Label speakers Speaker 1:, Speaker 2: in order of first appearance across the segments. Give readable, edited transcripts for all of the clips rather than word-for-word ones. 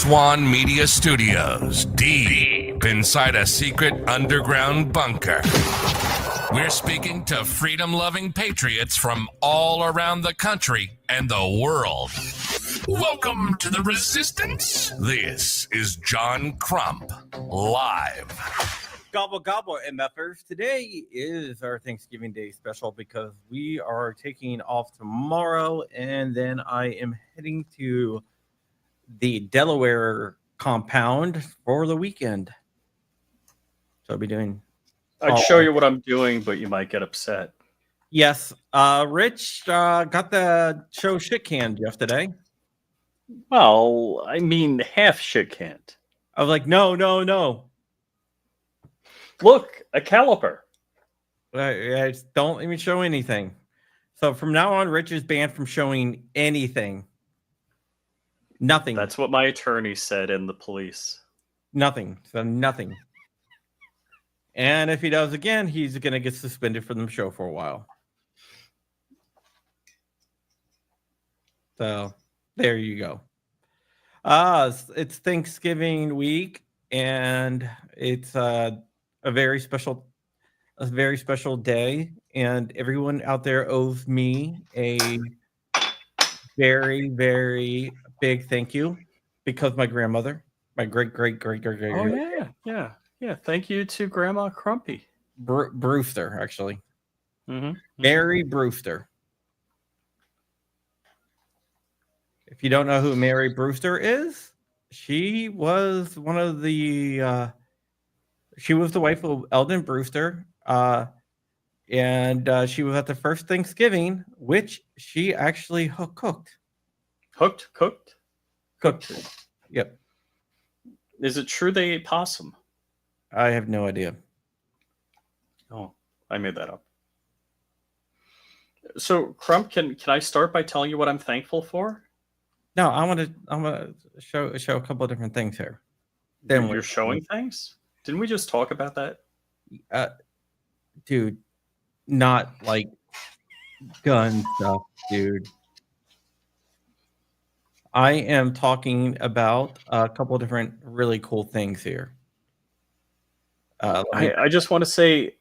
Speaker 1: Swan Media Studios, deep inside a secret underground bunker. We're speaking to freedom-loving patriots from all around the country and the world. Welcome to the Resistance. This is John Crump, live.
Speaker 2: Gobble, gobble, MFers. Today is our Thanksgiving Day special because we are taking off tomorrow, and then I am heading to the Delaware compound for the weekend. So I'll be doing...
Speaker 3: I'd show you what I'm doing, but you might get upset.
Speaker 2: Yes. Rich got the show shit canned yesterday.
Speaker 3: Well, I mean, half shit canned.
Speaker 2: I was like, no.
Speaker 3: Look, a caliper.
Speaker 2: I just don't even show anything. So from now on, Rich is banned from showing anything. Nothing.
Speaker 3: That's what my attorney said in the police.
Speaker 2: Nothing. So nothing. And if he does again, he's going to get suspended from the show for a while. So there you go. It's Thanksgiving week, and it's a very special day. And everyone out there owes me a very, very big thank you because my grandmother, my great.
Speaker 3: Oh yeah. Thank you to Grandma Crumpy.
Speaker 2: Brewster, actually.
Speaker 3: Mm-hmm.
Speaker 2: Mary Brewster. If you don't know who Mary Brewster is, she was one of the. She was the wife of Eldon Brewster, and she was at the first Thanksgiving, which she actually cooked.
Speaker 3: Cooked.
Speaker 2: Yep.
Speaker 3: Is it true they ate possum?
Speaker 2: I have no idea.
Speaker 3: Oh, I made that up. So, Crump, can I start by telling you what I'm thankful for?
Speaker 2: No, I want to show a couple of different things here.
Speaker 3: Then you're showing things? Didn't we just talk about that?
Speaker 2: Dude, not like gun stuff, dude. I am talking about a couple of different really cool things here.
Speaker 3: I just want to say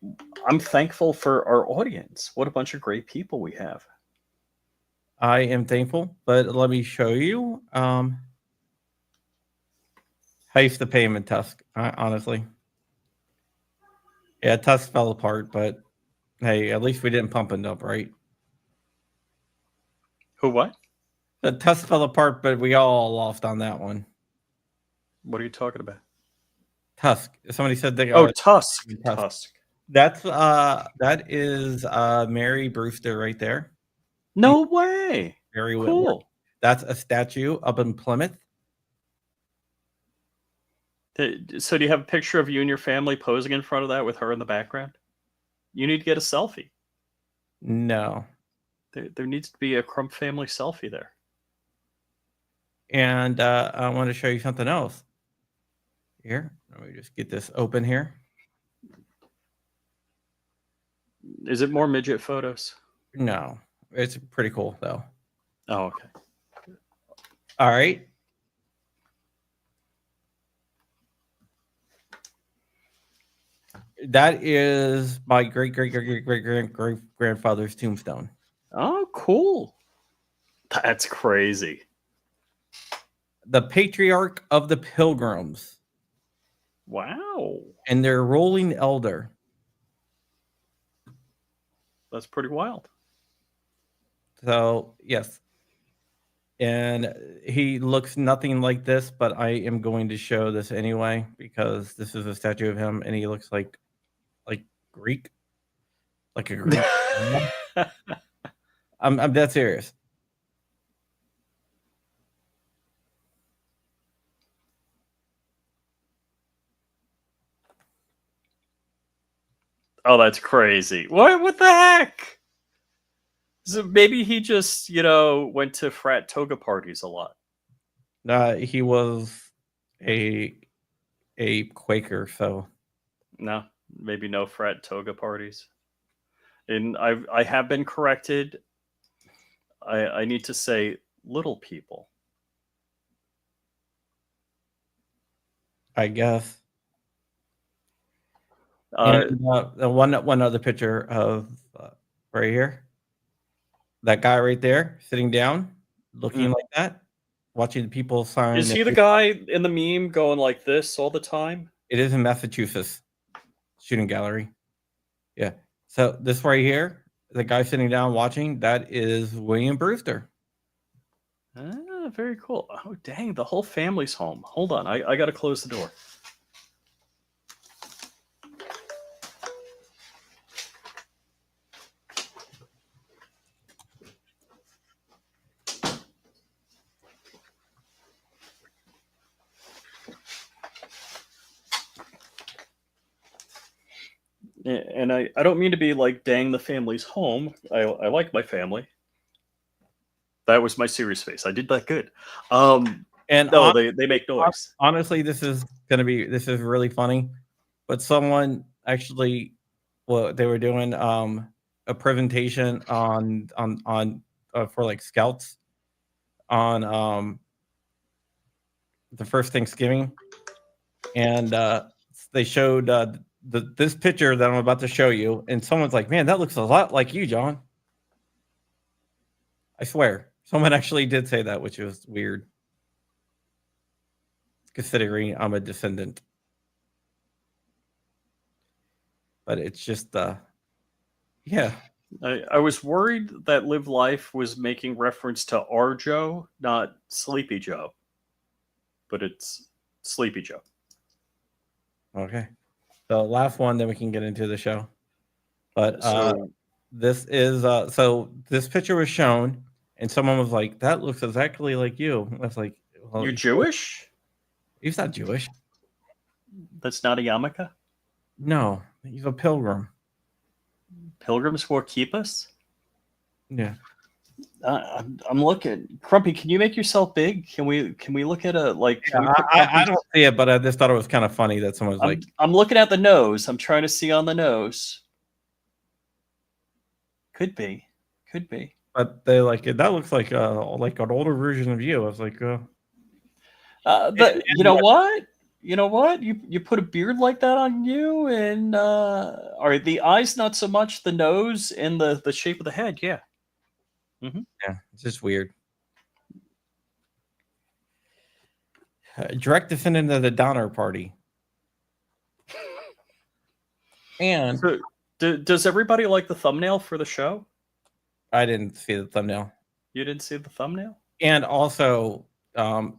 Speaker 3: I'm thankful for our audience. What a bunch of great people we have.
Speaker 2: I am thankful, but let me show you. I used to pay him in Tusk, honestly. Yeah, Tusk fell apart, but hey, at least we didn't pump it up, right?
Speaker 3: Who what?
Speaker 2: The Tusk fell apart, but we all lost on that one.
Speaker 3: What are you talking about?
Speaker 2: Tusk. Somebody said they.
Speaker 3: Tusk.
Speaker 2: That's that is Mary Brewster right there.
Speaker 3: No way.
Speaker 2: Very
Speaker 3: cool.
Speaker 2: That's a statue up in Plymouth.
Speaker 3: So do you have a picture of you and your family posing in front of that with her in the background? You need to get a selfie.
Speaker 2: No.
Speaker 3: There needs to be a Crump family selfie there.
Speaker 2: And I want to show you something else. Here, let me just get this open here.
Speaker 3: Is it more midget photos?
Speaker 2: No, it's pretty cool though.
Speaker 3: Oh, okay.
Speaker 2: All right. That is my great grandfather's tombstone.
Speaker 3: Oh, cool. That's crazy.
Speaker 2: The patriarch of the Pilgrims.
Speaker 3: Wow.
Speaker 2: And their rolling elder.
Speaker 3: That's pretty wild.
Speaker 2: So yes, and he looks nothing like this, but I am going to show this anyway because this is a statue of him, and he looks like Greek, like a Greek. I'm dead serious.
Speaker 3: Oh, that's crazy. What the heck? So maybe he just, went to frat toga parties a lot.
Speaker 2: He was a Quaker, so
Speaker 3: No, maybe no frat toga parties. And I have been corrected. I need to say little people.
Speaker 2: I guess.
Speaker 3: Uh,
Speaker 2: And the one other picture of right here, that guy right there sitting down, looking like that, watching the people sign.
Speaker 3: is he the guy in the meme going like this all the time?
Speaker 2: It is in Massachusetts shooting gallery. Yeah. So this right here, the guy sitting down watching, that is William Brewster.
Speaker 3: Ah, very cool. Oh, dang, the whole family's home. Hold on, I got to close the door. And I don't mean to be like, dang, the family's home. I like my family. That was my serious face. I did that good.
Speaker 2: And
Speaker 3: no, they make noise.
Speaker 2: Honestly, this is really funny. But someone actually, well, they were doing a presentation on for like scouts on the first Thanksgiving, and they showed this picture that I'm about to show you, and someone's like, "Man, that looks a lot like you, John." I swear, someone actually did say that, which was weird, considering I'm a descendant. But it's just, yeah.
Speaker 3: I was worried that Live Life was making reference to our Joe, not Sleepy Joe. But it's Sleepy Joe.
Speaker 2: Okay. So last one, then we can get into the show. But
Speaker 3: So
Speaker 2: this is so this picture was shown, and someone was like, "That looks exactly like you." I was like, "Well,
Speaker 3: you're Jewish?
Speaker 2: He's not Jewish.
Speaker 3: That's not a yarmulke?
Speaker 2: No, he's a pilgrim."
Speaker 3: Pilgrims wore kippas?
Speaker 2: Yeah.
Speaker 3: I'm looking. Crumpy, can you make yourself big? Can we look at a like? Can we put
Speaker 2: I don't see it, but I just thought it was kind of funny that someone was like,
Speaker 3: I'm looking at the nose. I'm trying to see on the nose. Could be.
Speaker 2: but they like that looks like an older version of you. I was like,
Speaker 3: you know what? You know what? You put a beard like that on you, and are the eyes not so much, the nose and the shape of the head? Yeah. Mm-hmm.
Speaker 2: yeah, it's just weird. Direct descendant of the Donner Party. And
Speaker 3: so, does everybody like the thumbnail for the show?
Speaker 2: I didn't see the thumbnail.
Speaker 3: You didn't see the thumbnail?
Speaker 2: And also, I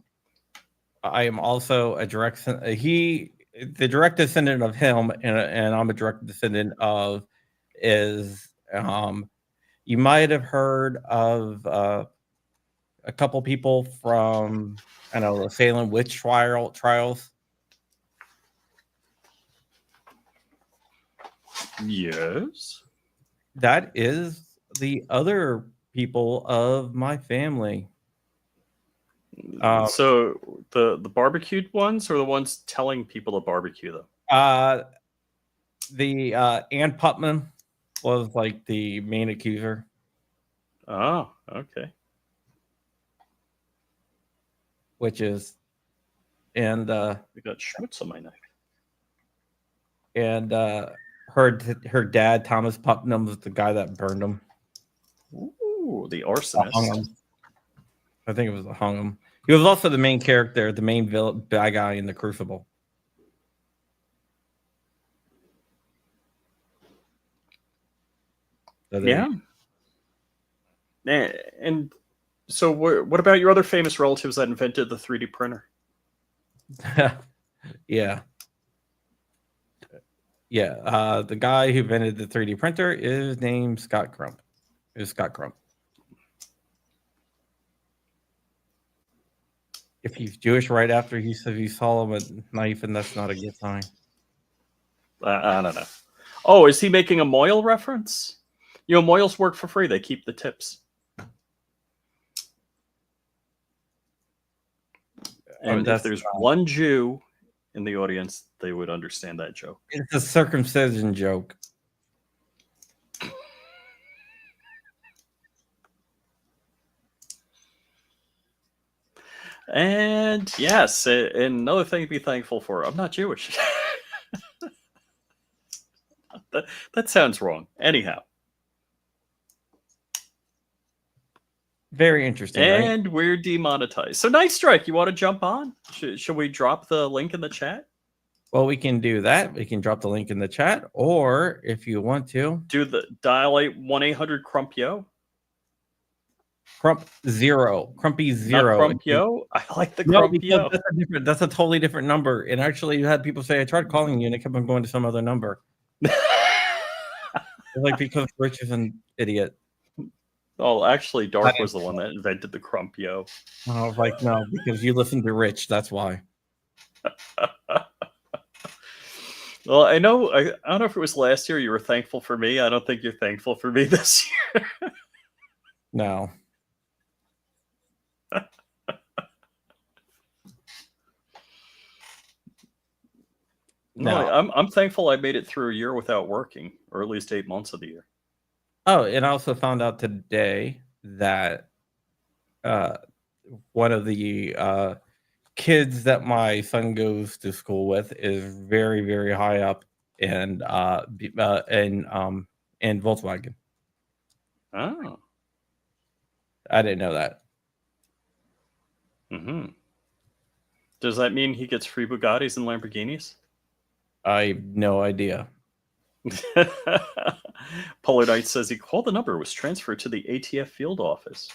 Speaker 2: am also a the direct descendant of him, and I'm a direct descendant of is you might have heard of a couple people from the Salem witch trials.
Speaker 3: Yes.
Speaker 2: That is the other people of my family.
Speaker 3: So the barbecued ones, or the ones telling people to barbecue them?
Speaker 2: The Ann Putman was like the main accuser.
Speaker 3: Oh, okay.
Speaker 2: Which is, and
Speaker 3: I got schmutz on my knife.
Speaker 2: And her dad, Thomas Putnam, was the guy that burned him.
Speaker 3: Ooh, the arsonist.
Speaker 2: I think it was the hung him. He was also the main character, the main bad guy in the Crucible. So
Speaker 3: yeah. And so, what about your other famous relatives that invented the 3D printer?
Speaker 2: Yeah. Yeah. The guy who invented the 3D printer is named Scott Crump. Is Scott Crump. If he's Jewish right after he said he saw him with a knife, and that's not a good sign.
Speaker 3: I don't know. Oh, is he making a Moyle reference? You know, Moyles work for free. They keep the tips. And if there's one Jew in the audience, they would understand that joke.
Speaker 2: It's a circumcision joke.
Speaker 3: And yes, another thing to be thankful for. I'm not Jewish. that sounds wrong. Anyhow.
Speaker 2: Very interesting.
Speaker 3: And
Speaker 2: right?
Speaker 3: we're demonetized. So Night Strike, you want to jump on? Should we drop the link in the chat?
Speaker 2: Well, we can do that. We can drop the link in the chat, or if you want to,
Speaker 3: do the dial 1-800-CRUMP-YO.
Speaker 2: Crumpy Zero.
Speaker 3: Not Crump-Yo? I like the Crump-Yo.
Speaker 2: That's a totally different number. And actually, you had people say, I tried calling you, and it kept on going to some other number. Like, because Rich is an idiot.
Speaker 3: Oh, actually, Dark was the one that invented the Crump-Yo.
Speaker 2: Oh, like, no, because you listened to Rich. That's why.
Speaker 3: Well, I don't know if it was last year you were thankful for me. I don't think you're thankful for me this year.
Speaker 2: No.
Speaker 3: No, I'm thankful I made it through a year without working, or at least 8 months of the year.
Speaker 2: Oh, and I also found out today that one of the kids that my son goes to school with is very, very high up in Volkswagen.
Speaker 3: Oh.
Speaker 2: I didn't know that.
Speaker 3: Mm-hmm. Does that mean he gets free Bugattis and Lamborghinis?
Speaker 2: I have no idea.
Speaker 3: Polar Knight says he called the number, was transferred to the ATF field office.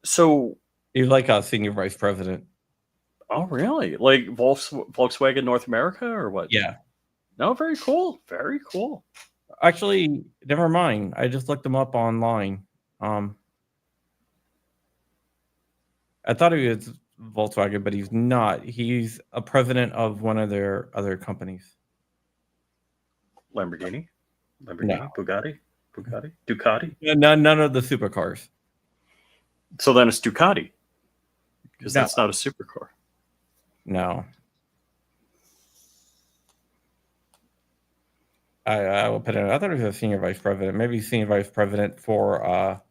Speaker 3: So
Speaker 2: he's like a senior vice president.
Speaker 3: Oh, really? Like Volkswagen North America or what?
Speaker 2: Yeah.
Speaker 3: No, very cool. Very cool.
Speaker 2: Actually, never mind. I just looked him up online. I thought he was Volkswagen, but he's not. He's a president of one of their other companies.
Speaker 3: Lamborghini?
Speaker 2: No.
Speaker 3: Bugatti? Ducati?
Speaker 2: None of the supercars.
Speaker 3: So then it's Ducati. Because that's not a supercar.
Speaker 2: No. I will put it. I thought he was a senior vice president. Maybe senior vice president for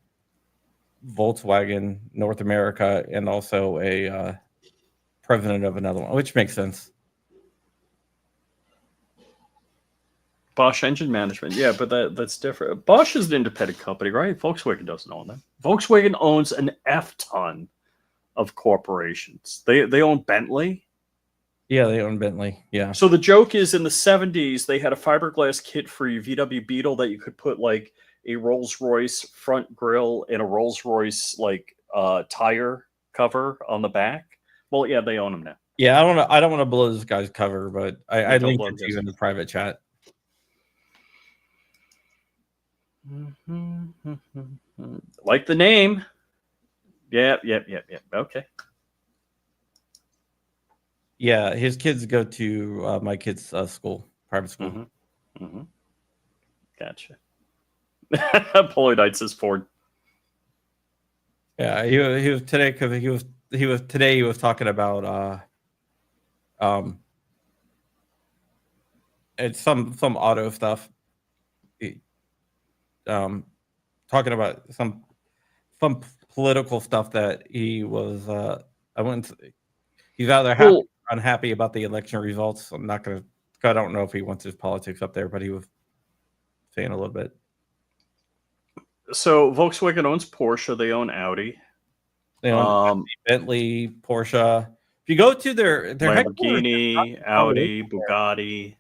Speaker 2: Volkswagen North America, and also a president of another one, which makes sense.
Speaker 3: Bosch Engine Management. Yeah, but that's different. Bosch is an independent company, right? Volkswagen doesn't own them. Volkswagen owns an F-ton of corporations. They own Bentley.
Speaker 2: Yeah, they own Bentley. Yeah.
Speaker 3: So the joke is, in the 70s, they had a fiberglass kit for your VW Beetle that you could put like a Rolls-Royce front grille and a Rolls-Royce like tire cover on the back. Well, yeah, they own them now.
Speaker 2: Yeah, I don't want to blow this guy's cover, but I linked it to you in the private chat.
Speaker 3: Like the name. Yep. Okay.
Speaker 2: Yeah, his kids go to my kids' school, private school.
Speaker 3: Mm-hmm. Mm-hmm. Gotcha. Polar Knight says Ford.
Speaker 2: Yeah, he was today because he was talking about it's some auto stuff. Talking about some political stuff that he was he's either unhappy about the election results. I'm not gonna. I don't know if he wants his politics up there, but he was saying a little bit.
Speaker 3: So Volkswagen owns Porsche. They own Audi.
Speaker 2: They own Bentley, Porsche. If you go to their
Speaker 3: Lamborghini, Audi, Bugatti.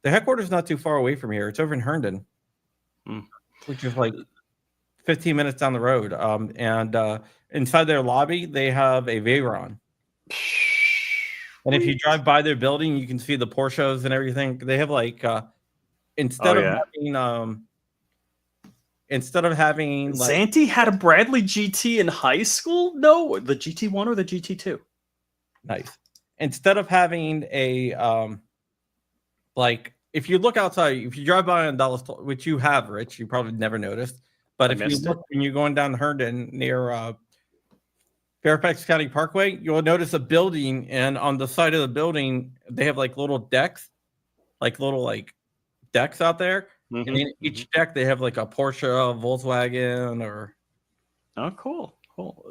Speaker 2: The headquarters not too far away from here. It's over in Herndon, which is like 15 minutes down the road. And inside their lobby, they have a Veyron. And if you drive by their building, you can see the Porsches and everything. They have like instead of having like
Speaker 3: Zanti had a Bradley GT in high school? No, the GT1 or the GT2?
Speaker 2: Nice. Instead of having a like if you look outside, if you drive by on Dallas, which you have, Rich, you probably never noticed. But if you look when you're going down Herndon near Fairfax County Parkway, you'll notice a building, and on the side of the building, they have like little decks, like little decks out there. And in each deck, they have like a Porsche, a Volkswagen, or.
Speaker 3: Oh, cool.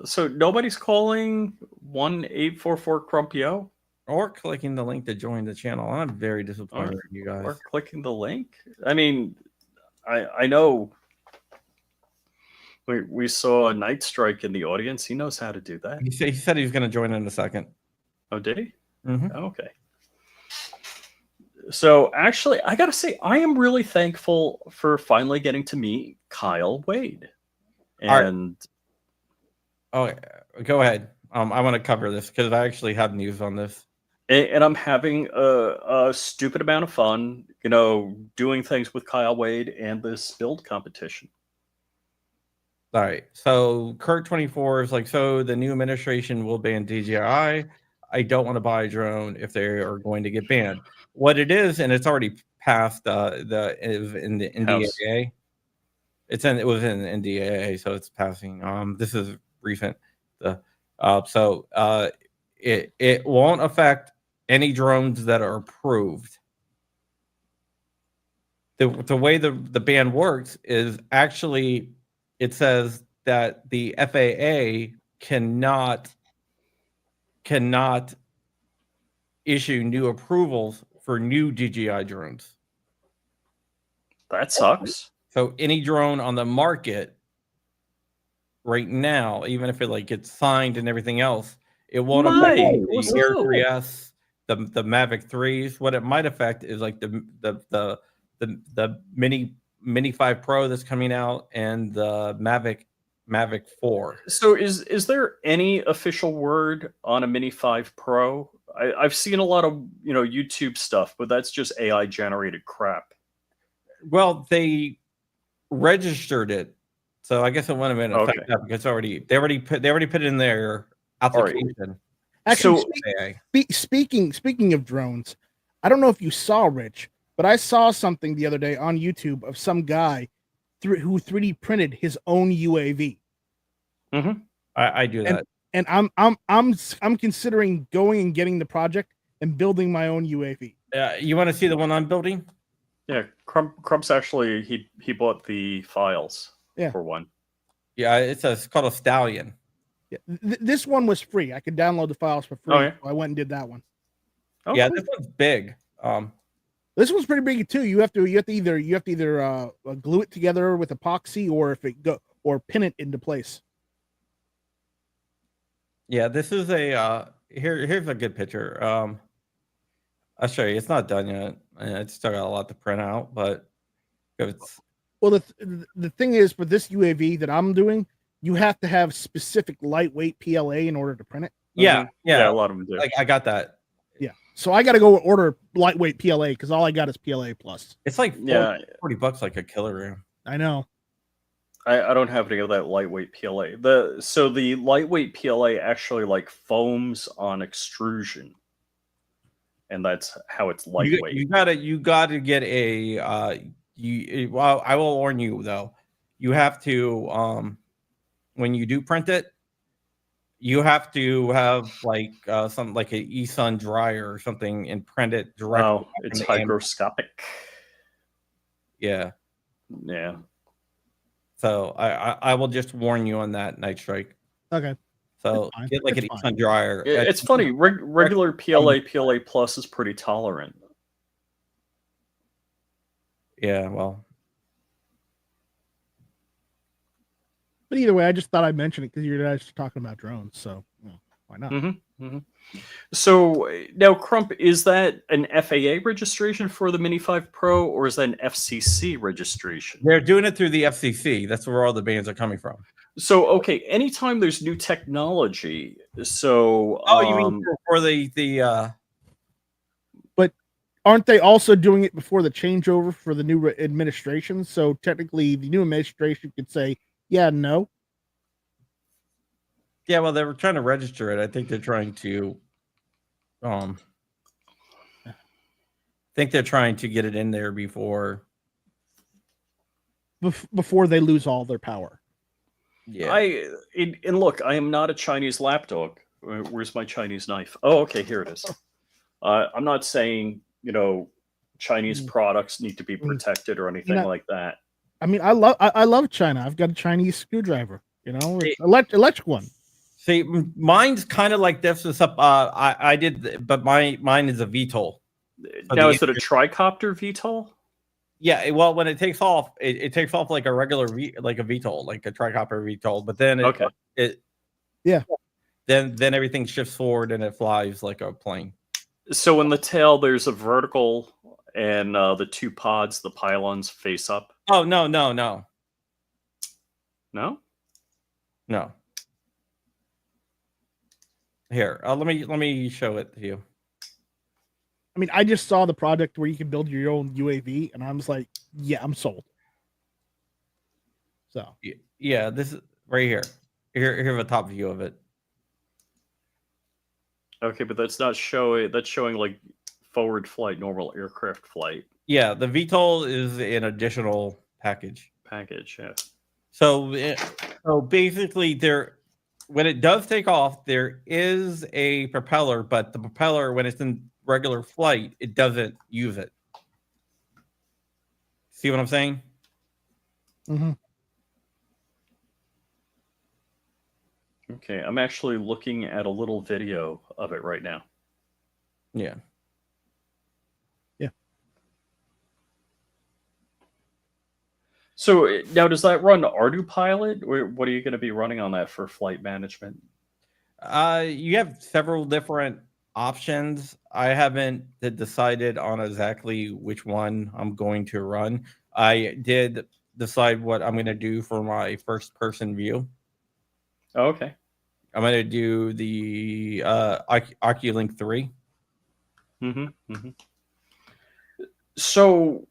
Speaker 3: So nobody's calling 1-844-CRUMPIO?
Speaker 2: Or clicking the link to join the channel. I'm very disappointed in you guys.
Speaker 3: Or clicking the link? I mean, I know we saw a Night Strike in the audience. He knows how to do that.
Speaker 2: He said he was going to join in a second.
Speaker 3: Oh, did he?
Speaker 2: Mm-hmm.
Speaker 3: Okay. So actually, I got to say, I am really thankful for finally getting to meet Kyle Wade. And
Speaker 2: go ahead. I want to cover this because I actually have news on this.
Speaker 3: And I'm having a stupid amount of fun, doing things with Kyle Wade and this build competition.
Speaker 2: All right. So Kurt24 is like, so the new administration will ban DJI. I don't want to buy a drone if they are going to get banned. What it is, and it's already passed in the NDAA. It was in the NDAA, so it's passing. This is recent. It won't affect any drones that are approved. The way the ban works is actually it says that the FAA cannot issue new approvals for new DJI drones.
Speaker 3: That sucks.
Speaker 2: So any drone on the market right now, even if it gets signed and everything else, it won't affect the Air 3S, the Mavic 3s. What it might affect is like the Mini 5 Pro that's coming out and the Mavic 4.
Speaker 3: So is there any official word on a Mini 5 Pro? I've seen a lot of YouTube stuff, but that's just AI generated crap.
Speaker 2: Well, they registered it, so I guess it wouldn't have been affected because they already put it in their application.
Speaker 4: Right. Actually, speaking of drones, I don't know if you saw, Rich, but I saw something the other day on YouTube of some guy who 3D printed his own UAV.
Speaker 3: Mm-hmm.
Speaker 2: I do that,
Speaker 4: and I'm considering going and getting the project and building my own UAV.
Speaker 2: You want to see the one I'm building?
Speaker 3: Yeah, Crump's actually he bought the files for one.
Speaker 2: Yeah, it's called a Stallion.
Speaker 4: Yeah, this one was free. I could download the files for free. So I went and did that one.
Speaker 2: Oh, yeah, cool. This one's big.
Speaker 4: This one's pretty big too. You have to either glue it together with epoxy or pin it into place.
Speaker 2: Yeah, this is here's a good picture. I'll show you. It's not done yet. It's still got a lot to print out, but it's.
Speaker 4: Well, the thing is, for this UAV that I'm doing, you have to have specific lightweight PLA in order to print it.
Speaker 2: Yeah,
Speaker 3: a lot of them do.
Speaker 2: I got that.
Speaker 4: Yeah, so I got to go order lightweight PLA because all I got is PLA plus.
Speaker 2: It's like $40 like a kilogram.
Speaker 4: I know.
Speaker 3: I don't have any of that lightweight PLA. The lightweight PLA actually foams on extrusion, and that's how it's lightweight.
Speaker 2: You gotta get a well, I will warn you though. You have to when you do print it, you have to have something like an eSun dryer or something and print it directly.
Speaker 3: Oh, it's hygroscopic.
Speaker 2: Yeah.
Speaker 3: Yeah.
Speaker 2: So I will just warn you on that, Night Strike.
Speaker 4: Okay.
Speaker 2: So get an eSun dryer.
Speaker 3: It's funny. Regular PLA Plus is pretty tolerant.
Speaker 2: Yeah, well.
Speaker 4: But either way, I just thought I'd mention it because you guys are talking about drones. So Why not?
Speaker 3: So now, Crump, is that an FAA registration for the Mini 5 Pro, or is that an FCC registration?
Speaker 2: They're doing it through the FCC. That's where all the bans are coming from.
Speaker 3: So, okay, anytime there's new technology, so
Speaker 2: You mean for the
Speaker 4: But aren't they also doing it before the changeover for the new administration? So technically, the new administration could say, "Yeah, no."
Speaker 2: Yeah, well, they were trying to register it. I think they're trying to, I think they're trying to get it in there before
Speaker 4: Before they lose all their power.
Speaker 2: Yeah.
Speaker 3: And look, I am not a Chinese lapdog. Where's my Chinese knife? Oh, okay, here it is. I'm not saying, Chinese products need to be protected or anything like that.
Speaker 4: I mean, I love China. I've got a Chinese screwdriver, it's electric one.
Speaker 2: See, mine's kind of like this. Is up. I did, but mine is a VTOL.
Speaker 3: Now, is it a tricopter VTOL?
Speaker 2: Yeah. Well, when it takes off, it takes off like a regular like a VTOL, like a tricopter VTOL. But then then everything shifts forward and it flies like a plane.
Speaker 3: So in the tail, there's a vertical, and the two pods, the pylons, face up.
Speaker 2: Oh no.
Speaker 3: No.
Speaker 2: Here, let me show it to you.
Speaker 4: I mean, I just saw the project where you can build your own UAV, and I was like, yeah, I'm sold. So
Speaker 2: yeah, this is right here. Here's a top view of it.
Speaker 3: Okay, but that's not showing. That's showing like forward flight, normal aircraft flight.
Speaker 2: Yeah, the VTOL is an additional package.
Speaker 3: Yeah.
Speaker 2: So basically, when it does take off, there is a propeller, but the propeller, when it's in regular flight, it doesn't use it. See what I'm saying?
Speaker 4: Mm-hmm.
Speaker 3: Okay, I'm actually looking at a little video of it right now.
Speaker 2: Yeah.
Speaker 3: So now, does that run Ardu Pilot, or what are you going to be running on that for flight management?
Speaker 2: You have several different options. I haven't decided on exactly which one I'm going to run. I did decide what I'm going to do for my first person view.
Speaker 3: Oh, okay.
Speaker 2: I'm going to do the Oculink 3.
Speaker 3: So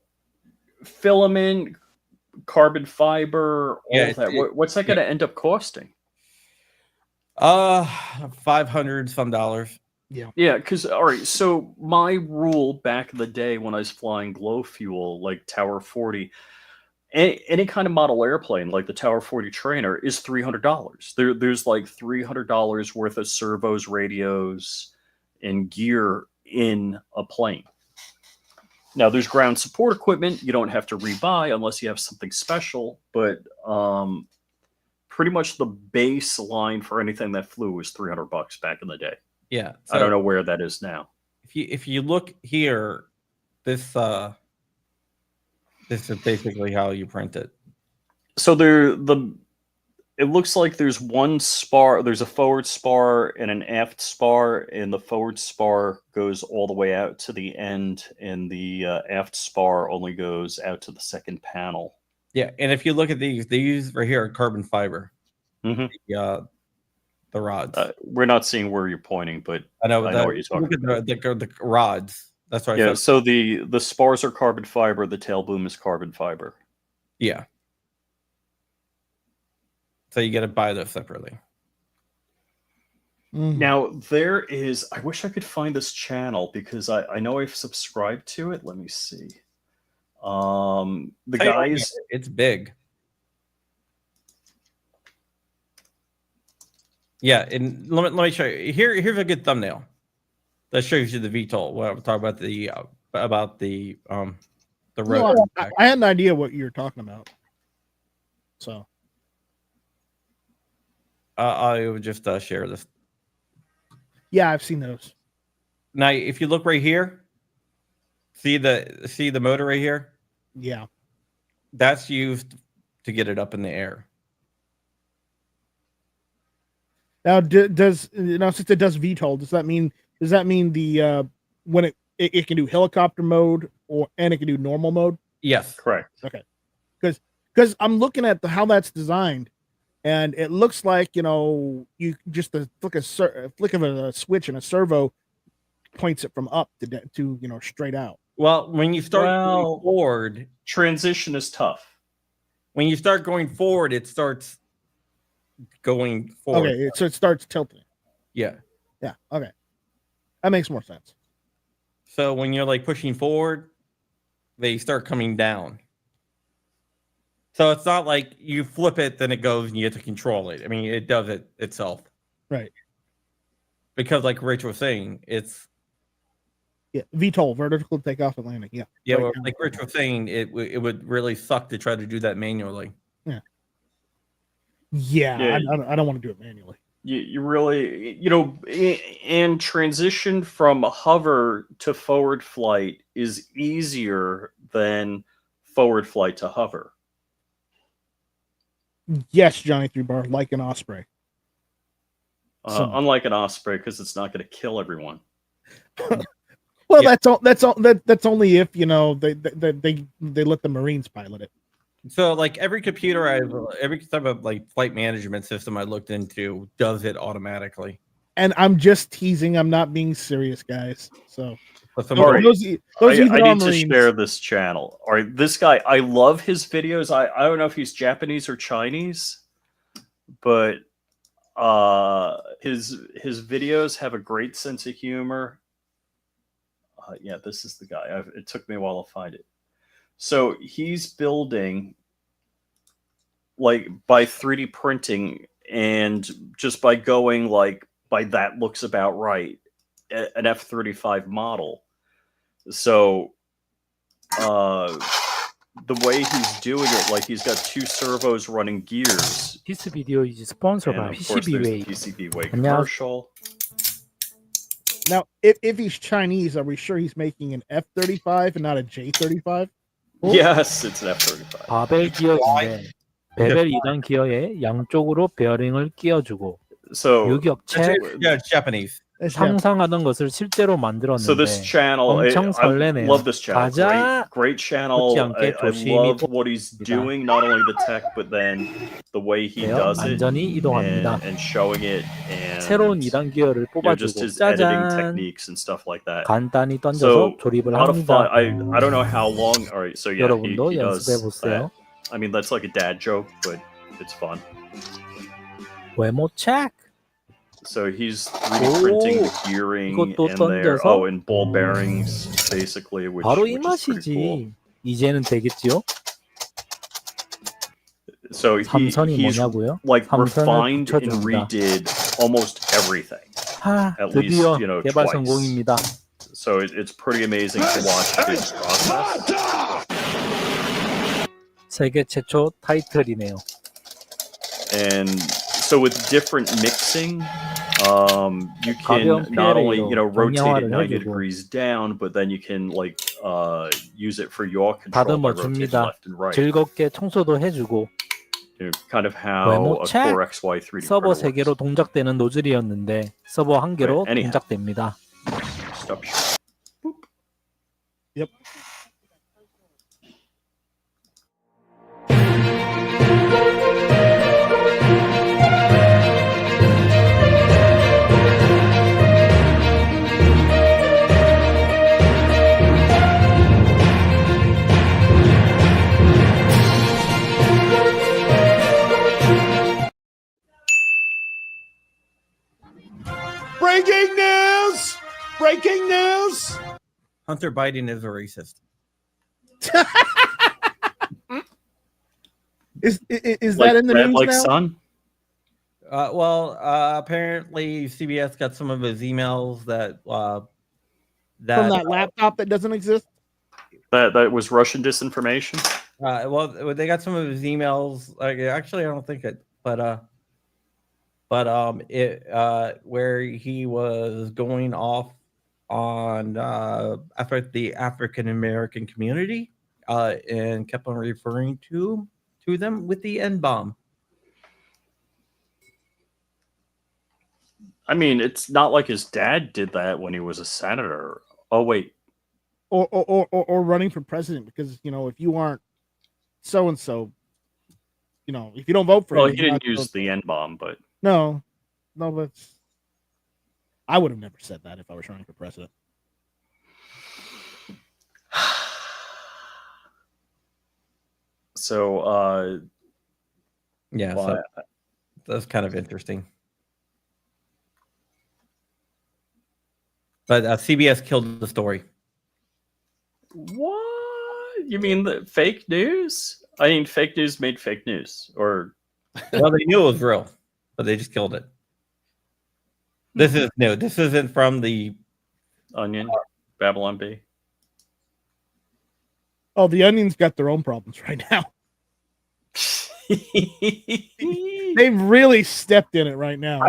Speaker 3: filament, carbon fiber, all of that. What's that going to end up costing?
Speaker 2: $500 some dollars.
Speaker 3: Yeah, because all right. So my rule back in the day when I was flying glow fuel, like Tower 40, any kind of model airplane like the Tower 40 trainer is $300. There's like $300 worth of servos, radios, and gear in a plane. Now, there's ground support equipment you don't have to rebuy unless you have something special, but pretty much the baseline for anything that flew was $300 back in the day.
Speaker 2: Yeah,
Speaker 3: so I don't know where that is now.
Speaker 2: If you look here, this is basically how you print it.
Speaker 3: So it looks like there's one spar. There's a forward spar and an aft spar, and the forward spar goes all the way out to the end, and the aft spar only goes out to the second panel.
Speaker 2: Yeah, and if you look at these right here are carbon fiber. The rods.
Speaker 3: We're not seeing where you're pointing, but
Speaker 2: I know
Speaker 3: what you're talking about.
Speaker 2: The rods. That's right.
Speaker 3: Yeah, so the spars are carbon fiber. The tail boom is carbon fiber.
Speaker 2: Yeah. So you got to buy those separately.
Speaker 3: Now, there is... I wish I could find this channel because I know I've subscribed to it. Let me see. The guys...
Speaker 2: It's big. Yeah, and let me show you. Here's a good thumbnail that shows you the VTOL. What I'm talking about the rotor.
Speaker 4: No, I had an idea what you were talking about. So
Speaker 2: I would just share this.
Speaker 4: Yeah, I've seen those.
Speaker 2: Now, if you look right here, see the motor right here?
Speaker 4: Yeah.
Speaker 2: That's used to get it up in the air.
Speaker 4: Now, does since it does VTOL, does that mean the when it can do helicopter mode and it can do normal mode?
Speaker 2: Yes.
Speaker 3: Correct.
Speaker 4: Okay, because I'm looking at how that's designed, and it looks like you just a flick of a switch and a servo points it from up to straight out.
Speaker 2: Well, when you start going
Speaker 3: Well,
Speaker 2: forward,
Speaker 3: transition is tough.
Speaker 2: when you start going forward, it starts going forward.
Speaker 4: Okay, so it starts tilting.
Speaker 2: Yeah.
Speaker 4: Yeah. Okay, that makes more sense.
Speaker 2: So when you're like pushing forward, they start coming down. So it's not like you flip it, then it goes, and you have to control it. I mean, it does it itself.
Speaker 4: Right.
Speaker 2: Because, like Rachel was saying, it's
Speaker 4: VTOL, vertical takeoff and landing. Yeah.
Speaker 2: well,
Speaker 4: Right.
Speaker 2: like Rachel was saying, it would really suck to try to do that manually.
Speaker 4: Yeah. I don't want to do it manually.
Speaker 3: You really, and transition from hover to forward flight is easier than forward flight to hover.
Speaker 4: Yes, Johnny 3 Bar, like an Osprey.
Speaker 3: Unlike an Osprey, because it's not going to kill everyone.
Speaker 4: Well,
Speaker 2: Yeah.
Speaker 4: that's only if they let the Marines pilot it.
Speaker 2: So, like every computer, every type of like flight management system I looked into does it automatically.
Speaker 4: And I'm just teasing. I'm not being serious, guys. So
Speaker 2: But
Speaker 3: All right.
Speaker 4: those
Speaker 3: I need
Speaker 4: Marines.
Speaker 3: to share this channel. All right, this guy, I love his videos. I don't know if he's Japanese or Chinese, but his videos have a great sense of humor. Yeah, this is the guy. It took me a while to find it. So he's building, like, by 3D printing and just by going, like, by that looks about right, an F-35 model. So the way he's doing it, like, he's got 2 servos running gears.
Speaker 5: This video is sponsored
Speaker 3: And
Speaker 5: by
Speaker 3: of course, there's the
Speaker 5: PCBWay.
Speaker 3: PCBWay
Speaker 5: And now-
Speaker 3: commercial.
Speaker 4: Now, if he's Chinese, are we sure he's making an F-35 and not a J-35?
Speaker 3: Yes, it's an F-35.
Speaker 5: 바벨 기어인데 베벨 2단 기어에 양쪽으로 베어링을 끼워주고
Speaker 3: So,
Speaker 5: 유격체
Speaker 2: yeah, it's Japanese.
Speaker 4: That's Japanese.
Speaker 5: 상상하던 것을 실제로
Speaker 3: so this
Speaker 5: 만들었는데
Speaker 3: channel, I
Speaker 5: 엄청 설레네요.
Speaker 3: love this channel.
Speaker 5: 가자
Speaker 3: Great channel.
Speaker 5: 못지않게
Speaker 3: I
Speaker 5: 조심히
Speaker 3: love what he's
Speaker 5: 돕니다.
Speaker 3: doing, not only the tech, but then the way he
Speaker 5: 되어
Speaker 3: does it
Speaker 5: 완전히 이동합니다.
Speaker 3: and showing it, and
Speaker 5: 새로운 2단 기어를
Speaker 3: just
Speaker 5: 뽑아주고
Speaker 3: his editing
Speaker 5: 짜잔
Speaker 3: techniques and stuff like that.
Speaker 5: 간단히 던져서
Speaker 3: So,
Speaker 5: 조립을
Speaker 3: A lot of fun.
Speaker 5: 합니다.
Speaker 3: I don't know how long. All right, so yeah,
Speaker 5: 여러분도
Speaker 3: he does
Speaker 5: 연습해 보세요.
Speaker 3: that. I mean, that's like a dad joke, but it's fun.
Speaker 5: 외모 체크.
Speaker 3: So he's 3D printing the gearing
Speaker 5: 이것도
Speaker 3: in there.
Speaker 5: 던져서
Speaker 3: Oh, and ball bearings, basically, which
Speaker 5: 바로 이
Speaker 3: is pretty cool.
Speaker 5: 맛이지. 이제는 되겠지요?
Speaker 3: So
Speaker 5: 삼선이
Speaker 3: he's
Speaker 5: 뭐냐고요?
Speaker 3: like
Speaker 5: 삼선을
Speaker 3: refined and
Speaker 5: 붙여줍니다.
Speaker 3: redid almost everything.
Speaker 5: 하,
Speaker 3: At least,
Speaker 5: 드디어 개발
Speaker 3: twice.
Speaker 5: 성공입니다.
Speaker 3: So it's pretty amazing to watch his process.
Speaker 5: 세계 최초 타이틀이네요.
Speaker 3: And so with different mixing, you
Speaker 5: 가벼운
Speaker 3: can not only
Speaker 5: PLA로
Speaker 3: rotate it
Speaker 5: 정량화를
Speaker 3: 90
Speaker 5: 해주고
Speaker 3: degrees down, but then you can like use it for your control by
Speaker 5: 다듬어
Speaker 3: rotating
Speaker 5: 줍니다.
Speaker 3: left and right.
Speaker 5: 즐겁게 청소도 해주고
Speaker 3: Kind of how
Speaker 5: 외모
Speaker 3: a
Speaker 5: check.
Speaker 3: Core XY 3D
Speaker 5: 서버
Speaker 3: printer
Speaker 5: 3개로
Speaker 3: works.
Speaker 5: 동작되는 노즐이었는데 서버 1개로
Speaker 3: Right, anyhow.
Speaker 5: 동작됩니다.
Speaker 3: Stop share.
Speaker 4: Yep.
Speaker 6: Breaking news! Breaking news!
Speaker 2: Hunter Biden is a racist.
Speaker 4: Is
Speaker 3: Like
Speaker 4: that in the
Speaker 3: Red
Speaker 4: news
Speaker 3: like
Speaker 4: now?
Speaker 3: sun?
Speaker 2: Apparently CBS got some of his emails that
Speaker 4: From that laptop that doesn't exist?
Speaker 3: That was Russian disinformation.
Speaker 2: well, they got some of his emails. Actually, I don't think it, but where he was going off on after the African American community, and kept on referring to them with the N bomb.
Speaker 3: I mean, it's not like his dad did that when he was a senator. Oh wait,
Speaker 4: or running for president, because if you aren't so and so, if you don't vote for
Speaker 3: well,
Speaker 4: him,
Speaker 3: he
Speaker 4: you're
Speaker 3: didn't
Speaker 4: not
Speaker 3: use the N bomb, but
Speaker 4: no, but I would have never said that if I was running for president.
Speaker 3: so
Speaker 2: Yeah,
Speaker 3: well,
Speaker 2: so that's kind of interesting. But CBS killed the story.
Speaker 3: what? You mean the fake news? I mean, fake news made fake news, or
Speaker 2: Well, they knew it was real, but they just killed it. This is new. This isn't from the
Speaker 3: Onion, Babylon B.
Speaker 4: Oh, the Onion's got their own problems right now. They've really stepped in it right now.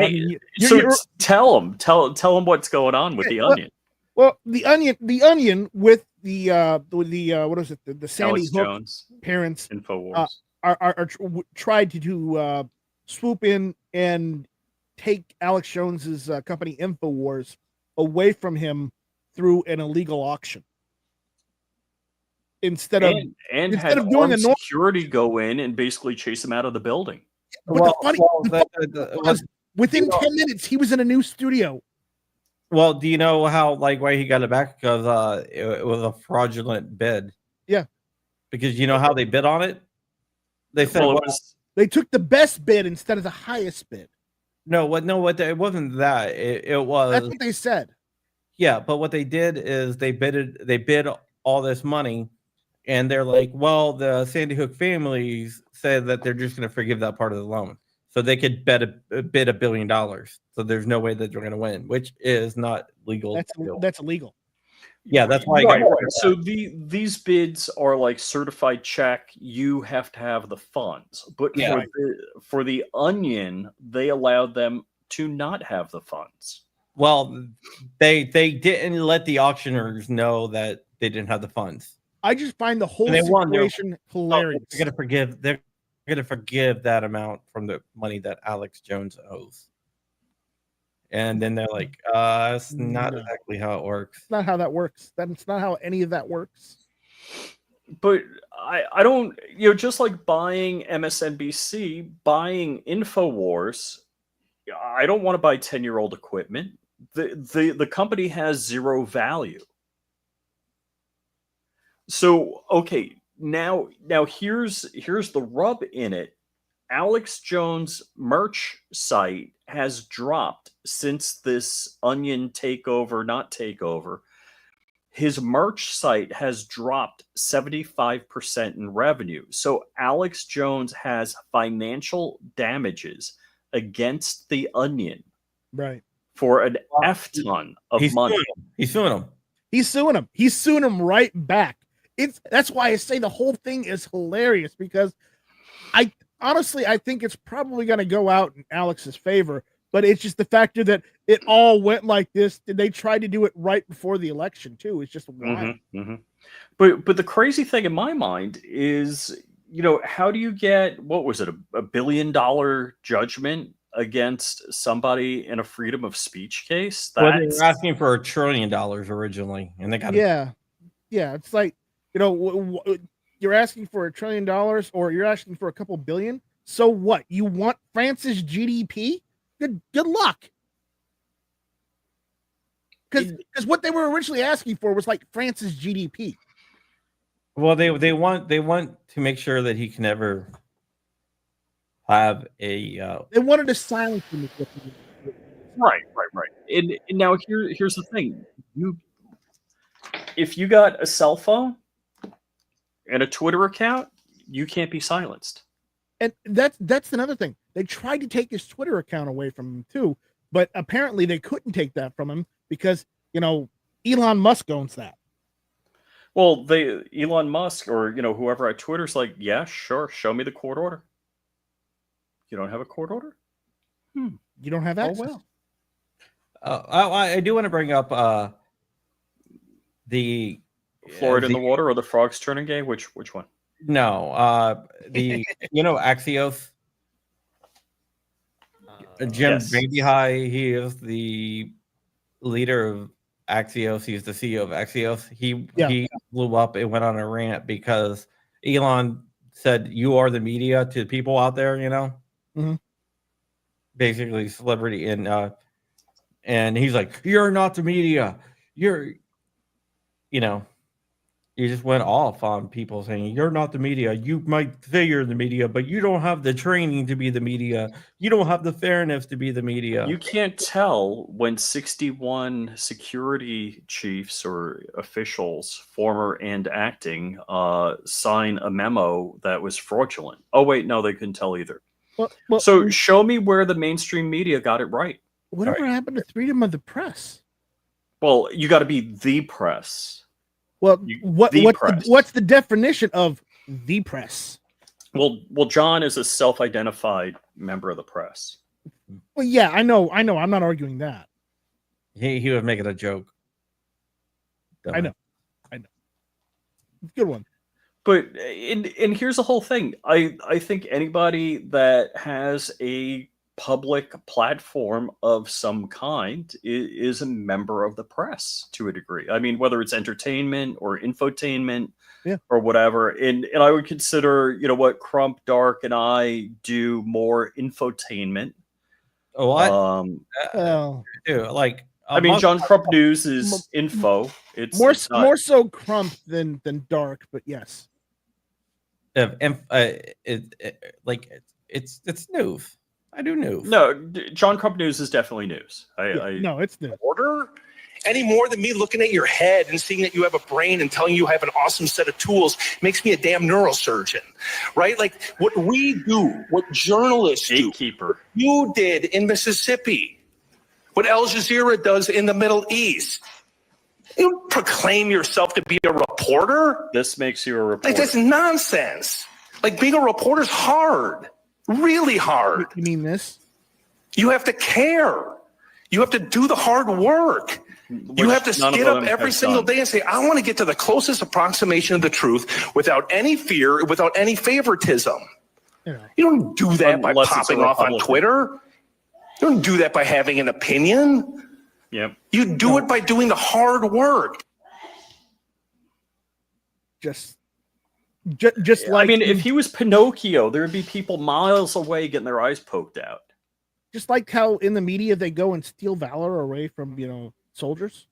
Speaker 3: Tell them what's going on with the Onion.
Speaker 4: Well, the Onion with the what is it? The Sandy
Speaker 3: Alex
Speaker 4: Hook
Speaker 3: Jones
Speaker 4: parents
Speaker 3: Infowars
Speaker 4: are tried to swoop in and take Alex Jones's company Infowars away from him through an illegal auction. Instead of doing a
Speaker 3: security go in and basically chase him out of the building.
Speaker 4: But within 10 minutes, he was in a new studio.
Speaker 2: Well, do you know why he got it back? Because it was a fraudulent bid.
Speaker 4: Yeah.
Speaker 2: Because you know how they bid on it? They said
Speaker 4: they took the best bid instead of the highest bid.
Speaker 2: It wasn't that. It was.
Speaker 4: That's what they said.
Speaker 2: Yeah, but what they did is they bid all this money, and they're like, well, the Sandy Hook families said that they're just going to forgive that part of the loan, so they could bid $1 billion. So there's no way that they're going to win, which is not legal.
Speaker 4: That's illegal.
Speaker 2: Yeah, that's why.
Speaker 3: Right. So these bids are like certified check. You have to have the funds, but for the Onion, they allowed them to not have the funds.
Speaker 2: Well, they didn't let the auctioneers know that they didn't have the funds.
Speaker 4: I just find the whole situation hilarious.
Speaker 2: They're gonna forgive that amount from the money that Alex Jones owes. And then they're like, that's not exactly how it works.
Speaker 4: It's not how that works. That's not how any of that works.
Speaker 3: But I don't, just like buying MSNBC, buying Infowars, I don't want to buy 10-year-old equipment. The company has zero value. So, okay, now here's the rub in it. Alex Jones' merch site has dropped since this Onion not takeover. His merch site has dropped 75% in revenue. So Alex Jones has financial damages against the Onion.
Speaker 4: Right.
Speaker 3: For an F ton of money.
Speaker 2: He's suing him.
Speaker 4: He's suing him right back. That's why I say the whole thing is hilarious, because I think it's probably going to go out in Alex's favor, but it's just the factor that it all went like this. They tried to do it right before the election too. It's just wild.
Speaker 3: But the crazy thing in my mind is, how do you get, what was it, $1 billion judgment against somebody in a freedom of speech case?
Speaker 2: Well, they were asking for $1 trillion originally, and they got
Speaker 4: yeah. It's like, you're asking for $1 trillion, or you're asking for a couple billion. So what? You want France's GDP? Good luck. Because what they were originally asking for was like France's GDP.
Speaker 2: Well, they want to make sure that he can never have a.
Speaker 4: They wanted to silence him.
Speaker 3: Right. And now here's the thing: if you got a cell phone and a Twitter account, you can't be silenced.
Speaker 4: And that's another thing. They tried to take his Twitter account away from him too, but apparently they couldn't take that from him because Elon Musk owns that.
Speaker 3: Well, Elon Musk or whoever at Twitter's like, yeah, sure, show me the court order. You don't have a court order?
Speaker 4: You don't have access.
Speaker 3: Oh well.
Speaker 2: I do want to bring up the
Speaker 3: Florida in the water or the frogs turning gay? Which one?
Speaker 2: No, the Axios. Jim
Speaker 3: Yes.
Speaker 2: Baby High, he is the leader of Axios. He's the CEO of Axios. He blew up and went on a rant because Elon said, "You are the media" to people out there, basically celebrity, and he's like, "You're not the media. You're," you just went off on people saying, "You're not the media. You might say you're the media, but you don't have the training to be the media. You don't have the fairness to be the media."
Speaker 3: You can't tell when 61 security chiefs or officials, former and acting, sign a memo that was fraudulent. Oh, wait, no, they couldn't tell either.
Speaker 4: Well,
Speaker 3: So show me where the mainstream media got it right.
Speaker 4: whatever happened to freedom of the press?
Speaker 3: Well, you got to be the press.
Speaker 4: Well,
Speaker 3: press.
Speaker 4: what's the definition of the press?
Speaker 3: Well, John is a self-identified member of the press.
Speaker 4: Well, yeah, I know. I'm not arguing that.
Speaker 2: He was making a joke.
Speaker 4: I know. Good one.
Speaker 3: But and here's the whole thing. I think anybody that has a public platform of some kind is a member of the press to a degree. I mean, whether it's entertainment or infotainment or whatever. And I would consider, what Crump, Dark, and I do more infotainment.
Speaker 2: What?
Speaker 3: I mean, John Crump News is info. It's
Speaker 4: more so Crump than Dark, but yes.
Speaker 2: It's news. I do news.
Speaker 3: No, John Crump News is definitely news.
Speaker 4: No, it's news.
Speaker 6: Order any more than me looking at your head and seeing that you have a brain and telling you have an awesome set of tools makes me a damn neurosurgeon, right? Like what we do, what journalists
Speaker 3: Gatekeeper.
Speaker 6: do, you did in Mississippi, what Al Jazeera does in the Middle East. You don't proclaim yourself to be a reporter.
Speaker 3: This makes you a reporter.
Speaker 6: Like that's nonsense. Like being a reporter is hard. Really hard.
Speaker 4: You mean this?
Speaker 6: You have to care. You have to do the hard work. You have to get up every single day and say, I want to get to the closest approximation of the truth without any fear, without any favoritism. You don't do that by popping off on Twitter. You don't do that by having an opinion.
Speaker 3: Yep.
Speaker 6: You do it by doing the hard work.
Speaker 4: Just like,
Speaker 3: I mean, if he was Pinocchio, there would be people miles away getting their eyes poked out.
Speaker 4: Just like how in the media they go and steal valor away from soldiers,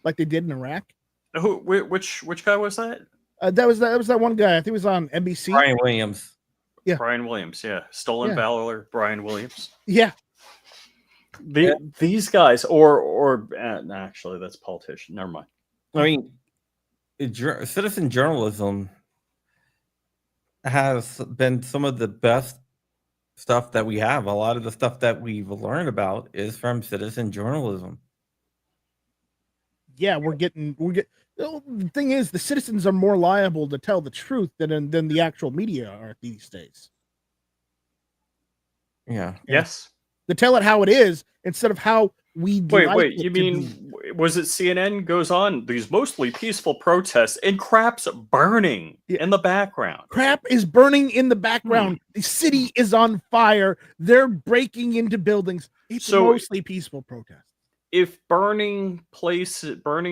Speaker 4: like they did in Iraq.
Speaker 3: Which guy was that?
Speaker 4: That was that one guy. I think it was on NBC.
Speaker 2: Brian Williams.
Speaker 4: Yeah.
Speaker 3: Brian Williams. Yeah. Stolen valor. Brian Williams.
Speaker 4: Yeah.
Speaker 3: These guys, or actually, that's politician. Never mind.
Speaker 2: I mean, citizen journalism has been some of the best stuff that we have. A lot of the stuff that we've learned about is from citizen journalism.
Speaker 4: Yeah, we're getting. The thing is, the citizens are more liable to tell the truth than the actual media are these days.
Speaker 2: Yeah.
Speaker 3: Yes.
Speaker 4: To tell it how it is instead of how we.
Speaker 3: Wait. You mean was it CNN goes on these mostly peaceful protests and crap's burning in the background?
Speaker 4: Crap is burning in the background. The city is on fire. They're breaking into buildings. It's mostly peaceful protest.
Speaker 3: If burning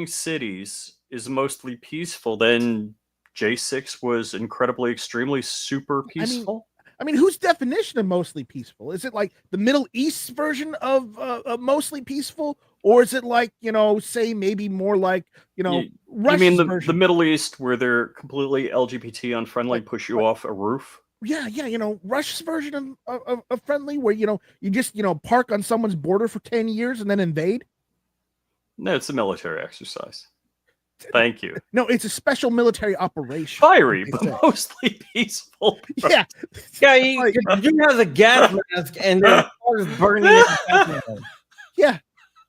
Speaker 3: cities is mostly peaceful, then J6 was incredibly, extremely, super peaceful.
Speaker 4: I mean, whose definition of mostly peaceful? Is it like the Middle East version of mostly peaceful? Or is it like, say maybe more like, Russia's
Speaker 3: you mean
Speaker 4: version?
Speaker 3: the Middle East where they're completely LGBT unfriendly, push you off a roof?
Speaker 4: Yeah, Russia's version of friendly where, you just, park on someone's border for 10 years and then invade?
Speaker 3: No, it's a military exercise. Thank you.
Speaker 4: No, it's a special military operation.
Speaker 3: Fiery, but mostly peaceful.
Speaker 4: Yeah.
Speaker 2: Yeah, you have a gas mask and the car is burning in the background.
Speaker 4: Yeah.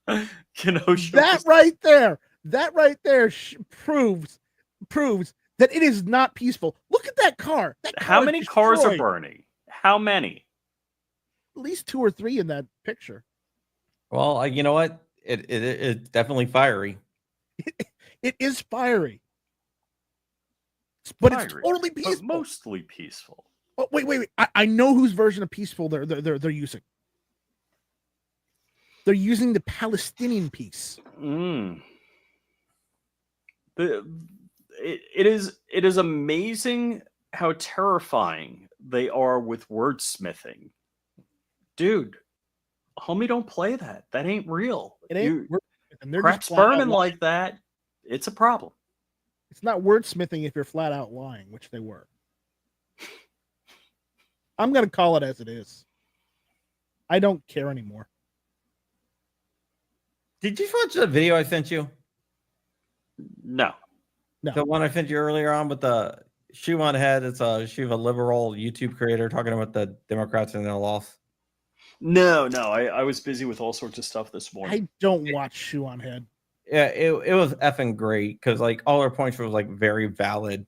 Speaker 4: That right there proves that it is not peaceful. Look at that car.
Speaker 3: How many cars are burning? How many?
Speaker 4: At least 2 or 3 in that picture.
Speaker 2: Well, you know what? It's definitely fiery.
Speaker 4: It is fiery, but it's totally peaceful.
Speaker 3: But mostly peaceful.
Speaker 4: Oh, wait! I know whose version of peaceful they're using. They're using the Palestinian piece.
Speaker 3: It is amazing how terrifying they are with wordsmithing. Dude, homie, don't play that. That ain't real.
Speaker 4: It ain't. And they're
Speaker 3: crap's
Speaker 4: just flat out
Speaker 3: burning
Speaker 4: lying.
Speaker 3: like that. It's a problem.
Speaker 4: It's not wordsmithing if you're flat out lying, which they were. I'm going to call it as it is. I don't care anymore.
Speaker 2: Did you watch the video I sent you?
Speaker 3: No.
Speaker 2: The one I sent you earlier on with the shoe on head. It's she's a liberal YouTube creator talking about the Democrats and their loss.
Speaker 3: No. I was busy with all sorts of stuff this morning.
Speaker 4: I don't watch Shoe on Head.
Speaker 2: Yeah, it was effing great because like all her points were like very valid.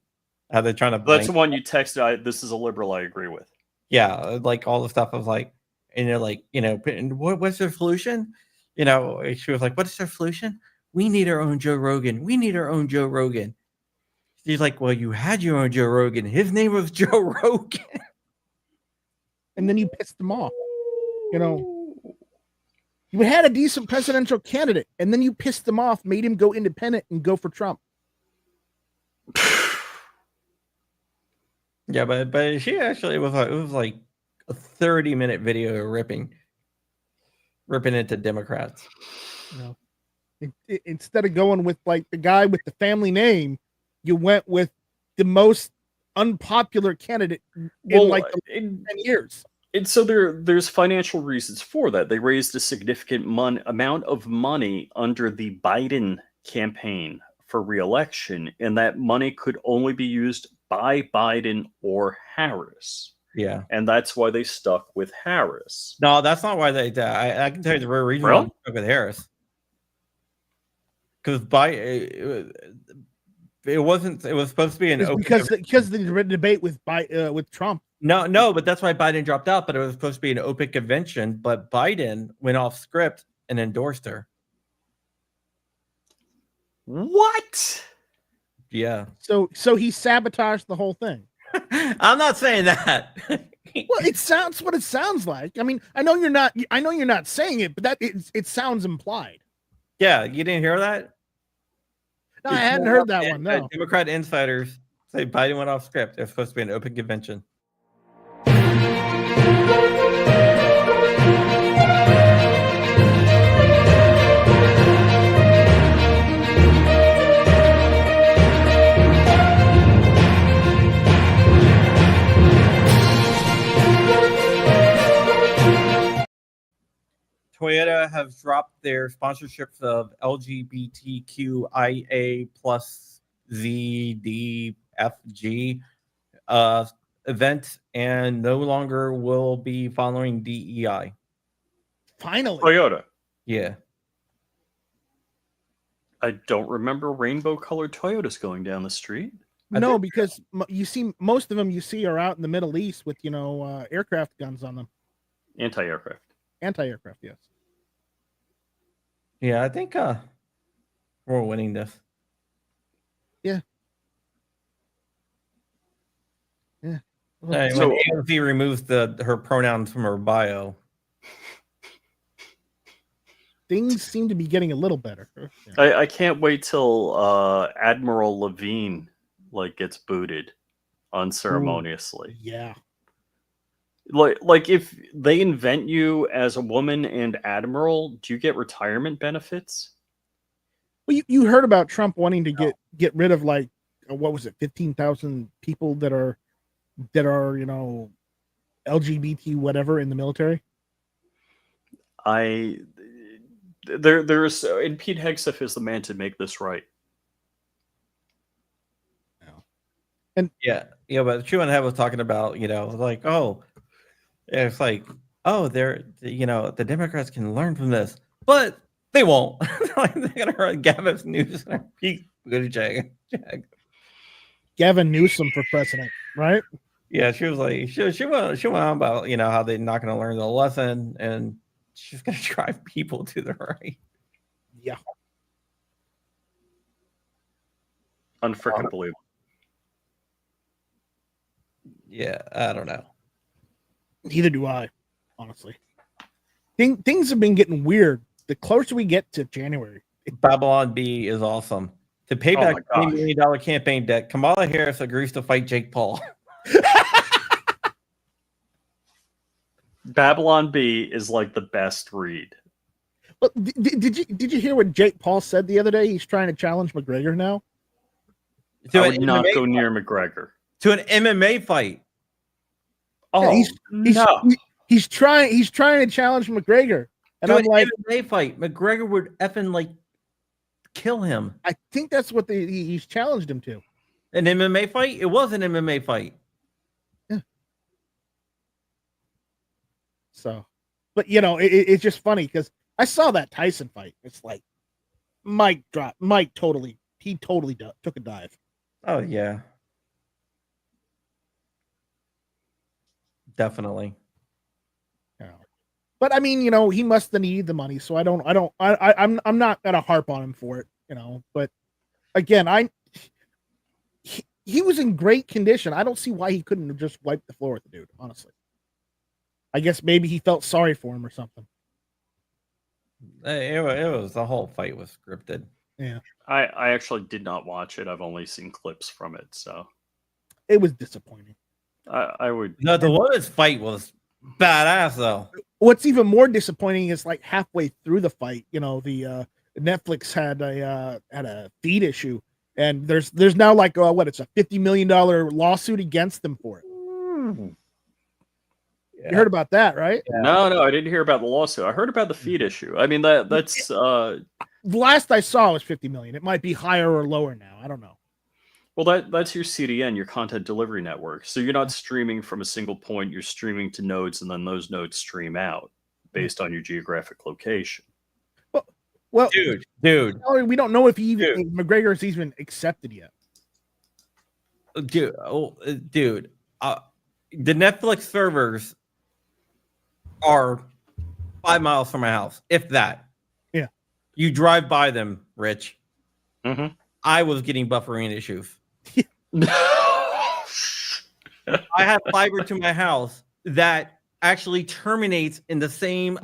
Speaker 2: How they're trying to.
Speaker 3: That's the one you texted. This is a liberal I agree with.
Speaker 2: Yeah, like all the stuff was like, and they're like, what's their solution? She was like, what's their solution? We need our own Joe Rogan. We need our own Joe Rogan. She's like, well, you had your own Joe Rogan. His name was Joe Rogan.
Speaker 4: And then you pissed them off. You had a decent presidential candidate, and then you pissed them off, made him go independent and go for Trump.
Speaker 2: Yeah, but she actually was like, it was like a 30-minute video ripping into Democrats.
Speaker 4: Instead of going with like the guy with the family name, you went with the most unpopular candidate in 10 years.
Speaker 3: And so there's financial reasons for that. They raised a significant amount of money under the Biden campaign for re-election, and that money could only be used by Biden or Harris.
Speaker 2: Yeah.
Speaker 3: And that's why they stuck with Harris.
Speaker 2: No, that's not why they did. I can tell you the real reason why they stuck with Harris. Because it wasn't. It was supposed to be
Speaker 4: because the debate with Trump.
Speaker 2: No, but that's why Biden dropped out. But it was supposed to be an open convention. But Biden went off script and endorsed her.
Speaker 3: What?
Speaker 2: Yeah.
Speaker 4: So he sabotaged the whole thing.
Speaker 2: I'm not saying that.
Speaker 4: Well, it sounds what it sounds like. I mean, I know you're not saying it, but it sounds implied.
Speaker 2: Yeah, you didn't hear that?
Speaker 4: No, I hadn't heard that one. No.
Speaker 2: Democrat insiders say Biden went off script. It's supposed to be an open convention. Toyota has dropped their sponsorships of LGBTQIA plus ZDFG event and no longer will be following DEI.
Speaker 4: Finally.
Speaker 3: Toyota.
Speaker 2: Yeah.
Speaker 3: I don't remember rainbow-colored Toyotas going down the street.
Speaker 4: No, because you see most of them are out in the Middle East with aircraft guns on them.
Speaker 3: Anti-aircraft,
Speaker 4: yes.
Speaker 2: Yeah, I think we're winning this.
Speaker 4: Yeah.
Speaker 2: When AOC removes her pronouns from her bio,
Speaker 4: things seem to be getting a little better.
Speaker 3: Yeah. I can't wait till Admiral Levine gets booted unceremoniously.
Speaker 4: Ooh, yeah.
Speaker 3: Like if they invent you as a woman and admiral, do you get retirement benefits?
Speaker 4: Well, you heard about Trump wanting to get rid of 15,000 people that are LGBT whatever in the military.
Speaker 3: There's and Pete Hegseth is the man to make this right.
Speaker 2: And but Chew and Head was talking about they're the Democrats can learn from this, but they won't. They're gonna run Gavin Newsom, Pete Buttigieg.
Speaker 4: Gavin Newsom for president, right?
Speaker 2: Yeah, she was like she went on about how they're not going to learn the lesson and she's going to drive people to the right.
Speaker 4: Yeah,
Speaker 3: unfreaking believable.
Speaker 2: Yeah, I don't know.
Speaker 4: Neither do I, honestly. things have been getting weird the closer we get to January.
Speaker 2: Babylon B is awesome. To pay back $20 million campaign debt, Kamala Harris agrees to fight Jake Paul.
Speaker 3: Babylon B is like the best read.
Speaker 4: Well, did you hear what Jake Paul said the other day? He's trying to challenge McGregor now.
Speaker 3: I would not go near McGregor.
Speaker 2: To an MMA fight.
Speaker 3: Oh,
Speaker 4: he's trying to challenge McGregor. And
Speaker 2: to
Speaker 4: I'm
Speaker 2: an
Speaker 4: like,
Speaker 2: MMA fight, McGregor would effing like kill him.
Speaker 4: I think that's what he's challenged him to.
Speaker 2: An MMA fight? It was an MMA fight.
Speaker 4: Yeah. So, but it's just funny because I saw that Tyson fight. It's like Mike totally took a dive.
Speaker 2: Oh yeah. Definitely.
Speaker 4: But I mean, he must have needed the money, so I'm not gonna harp on him for it, But again, he was in great condition. I don't see why he couldn't have just wiped the floor with the dude. Honestly, I guess maybe he felt sorry for him or something.
Speaker 2: It was the whole fight was scripted.
Speaker 4: Yeah,
Speaker 3: I actually did not watch it. I've only seen clips from it, so
Speaker 4: it was disappointing.
Speaker 3: I would.
Speaker 2: No, the women's fight was badass though.
Speaker 4: What's even more disappointing is like halfway through the fight, the Netflix had a feed issue, and there's now like it's a $50 million lawsuit against them for it. Yeah. You heard about that, right?
Speaker 3: Yeah. No, I didn't hear about the lawsuit. I heard about the feed issue. I mean that's
Speaker 4: the last I saw was 50 million. It might be higher or lower now. I don't know.
Speaker 3: Well, that's your CDN, your content delivery network. So you're not streaming from a single point. You're streaming to nodes, and then those nodes stream out based on your geographic location.
Speaker 2: Well, dude,
Speaker 4: we don't know if McGregor is even accepted yet.
Speaker 2: Dude, the Netflix servers are 5 miles from my house, if that.
Speaker 4: Yeah,
Speaker 2: you drive by them, Rich.
Speaker 3: Mm-hmm.
Speaker 2: I was getting buffering issues. I have fiber to my house that actually terminates in the same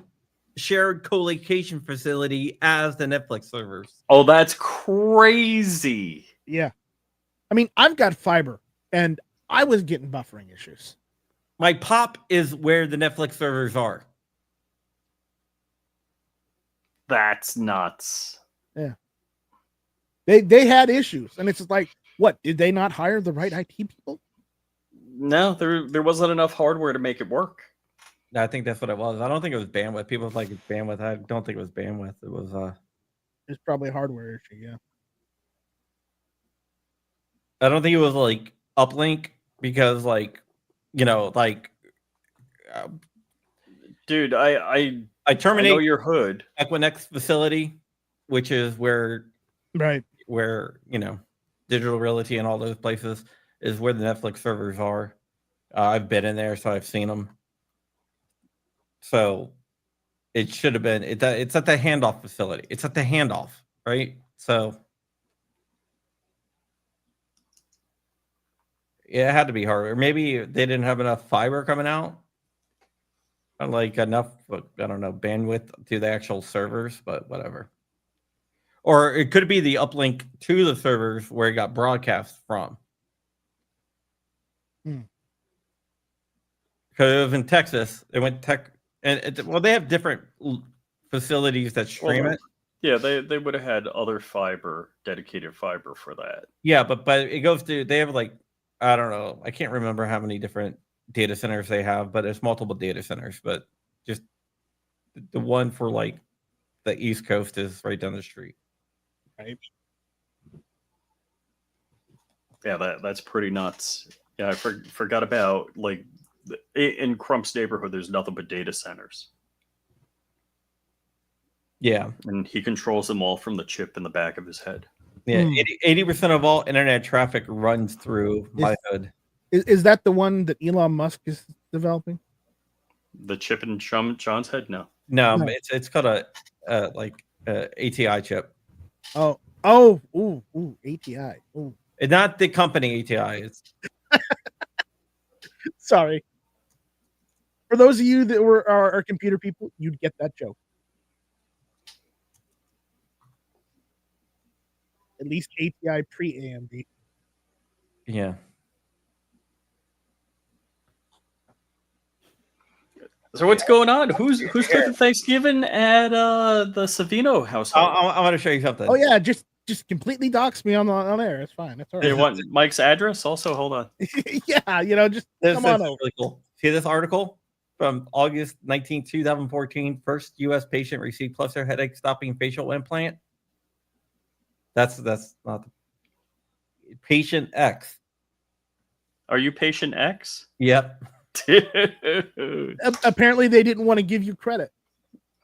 Speaker 2: shared co-location facility as the Netflix servers.
Speaker 3: Oh, that's crazy.
Speaker 4: Yeah. I mean, I've got fiber and I was getting buffering issues.
Speaker 2: My pop is where the Netflix servers are.
Speaker 3: That's nuts.
Speaker 4: Yeah. They had issues, and it's just like, what, did they not hire the right IT people?
Speaker 3: No, there wasn't enough hardware to make it work.
Speaker 2: I think that's what it was. I don't think it was bandwidth. People was like, it's bandwidth. I don't think it was bandwidth. It was
Speaker 4: it's probably a hardware issue, yeah.
Speaker 2: I don't think it was like uplink because
Speaker 3: dude, I
Speaker 2: terminate
Speaker 3: your hood
Speaker 2: Equinix facility, which is where Digital Realty and all those places is where the Netflix servers are. I've been in there, so I've seen them. So it should have been it's at the handoff facility. It's at the handoff, right? So yeah, it had to be hard. Or maybe they didn't have enough fiber coming out. Like enough, I don't know, bandwidth to the actual servers, but whatever. Or it could be the uplink to the servers where it got broadcast from. Because it was in Texas. It went they have different facilities that stream it.
Speaker 3: Yeah, they would have had other dedicated fiber for that.
Speaker 2: Yeah, but it goes to, they have like, I don't know, I can't remember how many different data centers they have, but it's multiple data centers. But just the one for like the East Coast is right down the street.
Speaker 4: Right.
Speaker 3: Yeah, that's pretty nuts. Yeah, I forgot about like in Crump's neighborhood. There's nothing but data centers.
Speaker 2: Yeah,
Speaker 3: and he controls them all from the chip in the back of his head.
Speaker 2: Yeah, 80% of all internet traffic runs through my hood.
Speaker 4: Is that the one that Elon Musk is developing?
Speaker 3: The chip in John's head? No.
Speaker 2: It's called a ATI chip.
Speaker 4: Ooh, ATI. Ooh.
Speaker 2: It's not the company ATI. It's
Speaker 4: sorry. For those of you that are computer people, you'd get that joke. At least ATI pre-AMD.
Speaker 2: Yeah.
Speaker 3: So what's going on? Who's cooking Thanksgiving at the Savino household?
Speaker 2: I want to show you something.
Speaker 4: Oh yeah, just completely dox me on air. It's fine. That's all
Speaker 3: They
Speaker 4: right.
Speaker 3: want Mike's address also. Hold on.
Speaker 4: Yeah, just come on over.
Speaker 2: Really cool. See this article from August 19, 2014. First U.S. patient received cluster headache stopping facial implant. That's not the patient X.
Speaker 3: Are you patient X?
Speaker 2: Yep.
Speaker 3: Dude.
Speaker 4: Apparently, they didn't want to give you credit.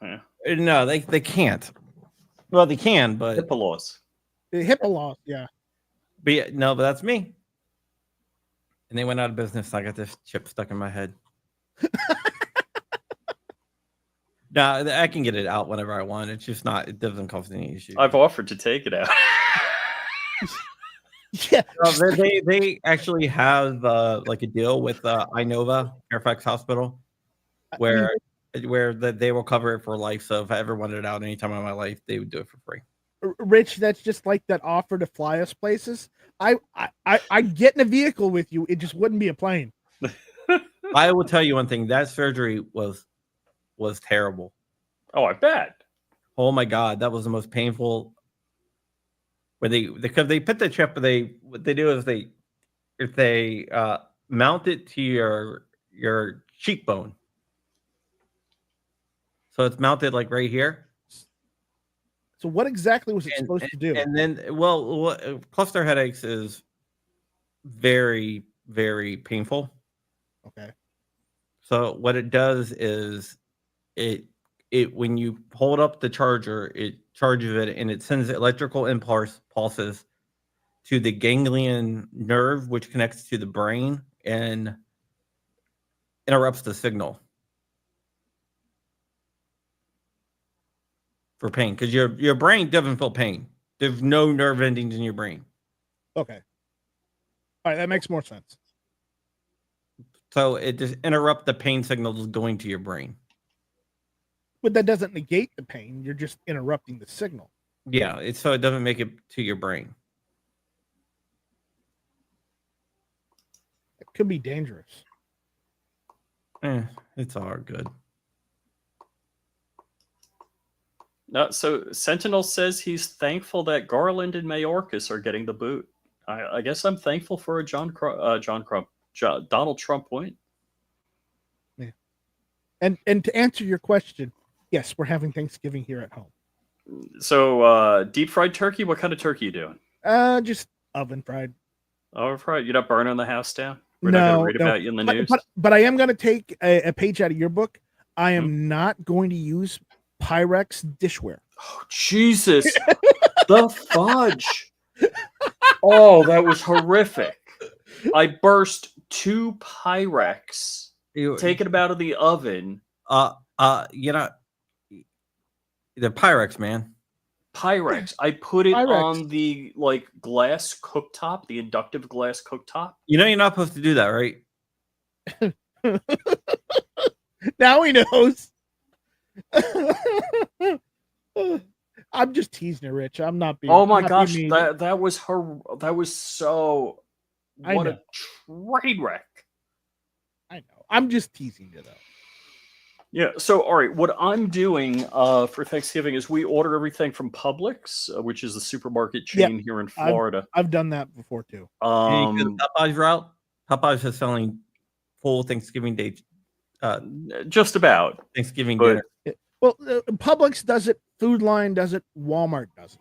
Speaker 3: Yeah.
Speaker 2: No, they can't. Well, they can, but
Speaker 3: HIPAA laws.
Speaker 4: The HIPAA law, yeah.
Speaker 2: But yeah, no, but that's me. And they went out of business. I got this chip stuck in my head. No, I can get it out whenever I want. It's just not. It doesn't cause any issue.
Speaker 3: I've offered to take it out.
Speaker 4: Yeah.
Speaker 2: They actually have like a deal with Inova Fairfax Hospital, where they will cover it for life. So if I ever wanted it out any time in my life, they would do it for free.
Speaker 4: Rich, that's just like that offer to fly us places. I'd get in a vehicle with you. It just wouldn't be a plane.
Speaker 2: I will tell you one thing. That surgery was terrible.
Speaker 3: Oh, I bet.
Speaker 2: Oh my God, that was the most painful. Where because they put the chip, what they do is they mount it to your cheekbone. So it's mounted like right here.
Speaker 4: So what exactly was it supposed to do?
Speaker 2: And then, cluster headaches is very, very painful.
Speaker 4: Okay.
Speaker 2: So what it does is it when you hold up the charger, it charges it and it sends electrical pulses to the ganglion nerve, which connects to the brain and interrupts the signal for pain. Because your brain doesn't feel pain. There's no nerve endings in your brain.
Speaker 4: Okay. All right, that makes more sense.
Speaker 2: So it just interrupts the pain signals going to your brain.
Speaker 4: But that doesn't negate the pain. You're just interrupting the signal.
Speaker 2: Yeah, so it doesn't make it to your brain.
Speaker 4: It could be dangerous.
Speaker 2: It's all good.
Speaker 3: No, so Sentinel says he's thankful that Garland and Mayorkas are getting the boot. I guess I'm thankful for a Donald Trump win.
Speaker 4: Yeah. And to answer your question, yes, we're having Thanksgiving here at home.
Speaker 3: So deep fried turkey, what kind of turkey you doing?
Speaker 4: Just oven fried.
Speaker 3: Oven fried? You're not burning the house down? We're
Speaker 4: no,
Speaker 3: not going to read about you in the news?
Speaker 4: But I am going to take a page out of your book. I am not going to use Pyrex dishware.
Speaker 3: Oh, Jesus. The fudge. Oh, that was horrific. I burst 2 Pyrex, taken them out of the oven.
Speaker 2: The Pyrex, man.
Speaker 3: Pyrex. I put it on the glass cooktop, the inductive glass cooktop.
Speaker 2: You know you're not supposed to do that, right?
Speaker 4: Now he knows. I'm just teasing you, Rich. I'm not being.
Speaker 3: Oh my gosh, that was her. That was so. What a train wreck!
Speaker 4: I know. I'm just teasing you though.
Speaker 3: Yeah. So, all right. What I'm doing for Thanksgiving is we order everything from Publix, which is the supermarket chain here in Florida.
Speaker 4: I've done that before too.
Speaker 2: Popeyes route. Popeyes is selling full Thanksgiving Day.
Speaker 3: Just about
Speaker 2: Thanksgiving dinner.
Speaker 4: Well, Publix does it. Food Line does it. Walmart does it.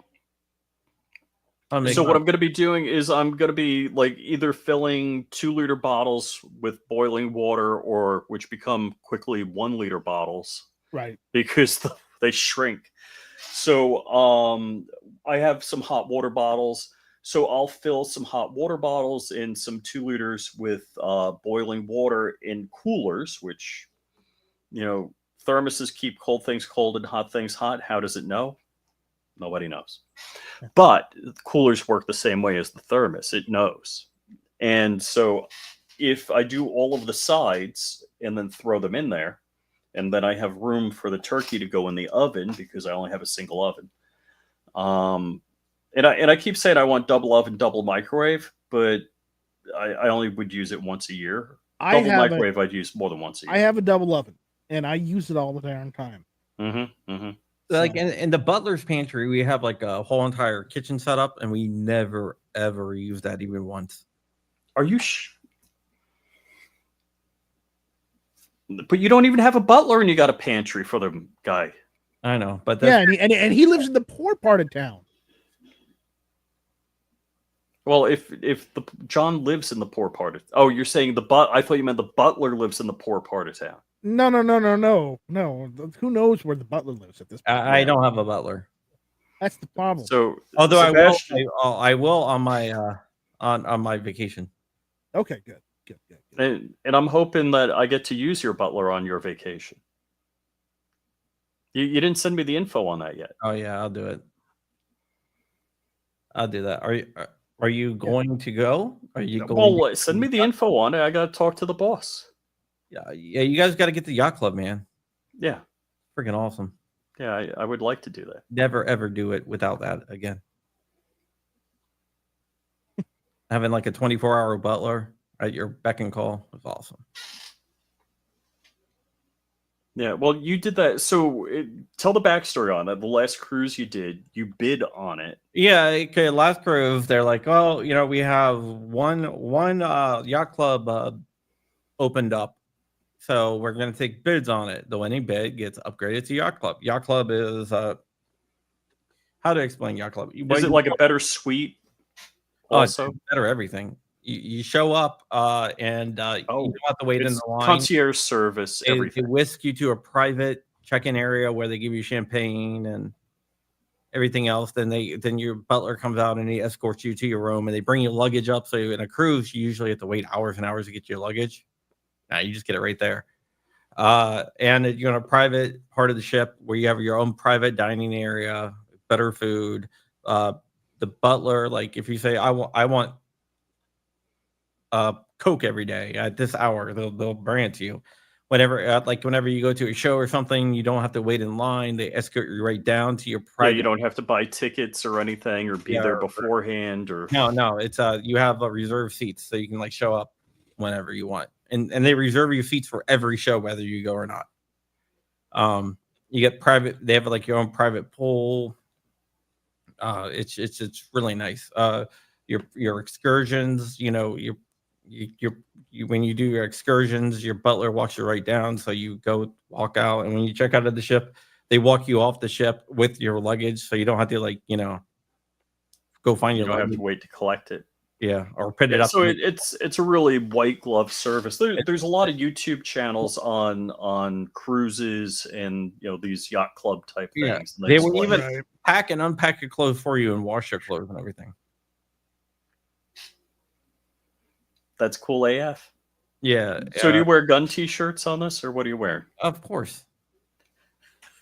Speaker 3: So what I'm going to be doing is I'm going to be either filling 2-liter bottles with boiling water, or which become quickly 1-liter bottles,
Speaker 4: right?
Speaker 3: Because they shrink. So I have some hot water bottles. So I'll fill some hot water bottles in some 2 liters with boiling water in coolers, which thermoses keep cold things cold and hot things hot. How does it know? Nobody knows. But coolers work the same way as the thermos. It knows. And so if I do all of the sides and then throw them in there. And then I have room for the turkey to go in the oven because I only have a single oven. And I keep saying I want double oven, double microwave, but I only would use it once a year. Double microwave I'd use more than once a year.
Speaker 4: I have a double oven, and I use it all the darn time.
Speaker 2: Like in the butler's pantry, we have like a whole entire kitchen set up, and we never ever use that even once.
Speaker 3: Are you? But you don't even have a butler, and you got a pantry for the guy.
Speaker 2: I know, but
Speaker 4: yeah, and he lives in the poor part of town.
Speaker 3: Well, if John lives in the poor part of, you're saying I thought you meant the butler lives in the poor part of town.
Speaker 4: No. Who knows where the butler lives at this point?
Speaker 2: I don't have a butler.
Speaker 4: That's the problem.
Speaker 3: So,
Speaker 2: although I will on my on my vacation.
Speaker 4: Okay, good.
Speaker 3: And I'm hoping that I get to use your butler on your vacation. You didn't send me the info on that yet.
Speaker 2: Oh yeah, I'll do it. I'll do that. Are you going to go? Are you going?
Speaker 3: Well, send me the info on it. I got to talk to the boss.
Speaker 2: Yeah, you guys got to get the yacht club, man.
Speaker 3: Yeah,
Speaker 2: freaking awesome.
Speaker 3: Yeah, I would like to do that.
Speaker 2: Never ever do it without that again. Having like a 24-hour butler at your beck and call was awesome.
Speaker 3: Yeah, well, you did that. So tell the backstory on that. The last cruise you did, you bid on it.
Speaker 2: Yeah, okay. Last cruise, they're like, oh, we have one yacht club opened up, so we're going to take bids on it. The winning bid gets upgraded to yacht club. Yacht club is how to explain yacht club?
Speaker 3: Is it like a better suite? Also,
Speaker 2: better everything. You show up and you don't have to wait in the line.
Speaker 3: Concierge service, everything.
Speaker 2: They whisk you to a private check-in area where they give you champagne and everything else. Then your butler comes out and he escorts you to your room, and they bring your luggage up. So in a cruise, you usually have to wait hours and hours to get your luggage. Now you just get it right there. And you're in a private part of the ship where you have your own private dining area, better food. The butler, like if you say I want Coke every day at this hour, they'll bring it to you. Whenever you go to a show or something, you don't have to wait in line. They escort you right down to your private.
Speaker 3: Yeah, you don't have to buy tickets or anything or be there beforehand. Or
Speaker 2: no, it's you have a reserved seats, so you can show up whenever you want, and they reserve your seats for every show, whether you go or not. You get private. They have your own private pool. It's really nice. Your excursions, when you do your excursions, your butler walks you right down. So you walk out, and when you check out of the ship, they walk you off the ship with your luggage. So you don't have to go find your luggage.
Speaker 3: You don't have to wait to collect it.
Speaker 2: Yeah. Or put it up.
Speaker 3: So it's a really white glove service. There's a lot of YouTube channels on cruises and, these yacht club type things.
Speaker 2: They will even pack and unpack your clothes for you and wash your clothes and everything.
Speaker 3: That's cool AF.
Speaker 2: Yeah.
Speaker 3: So do you wear gun t-shirts on this, or what are you wearing?
Speaker 2: Of course.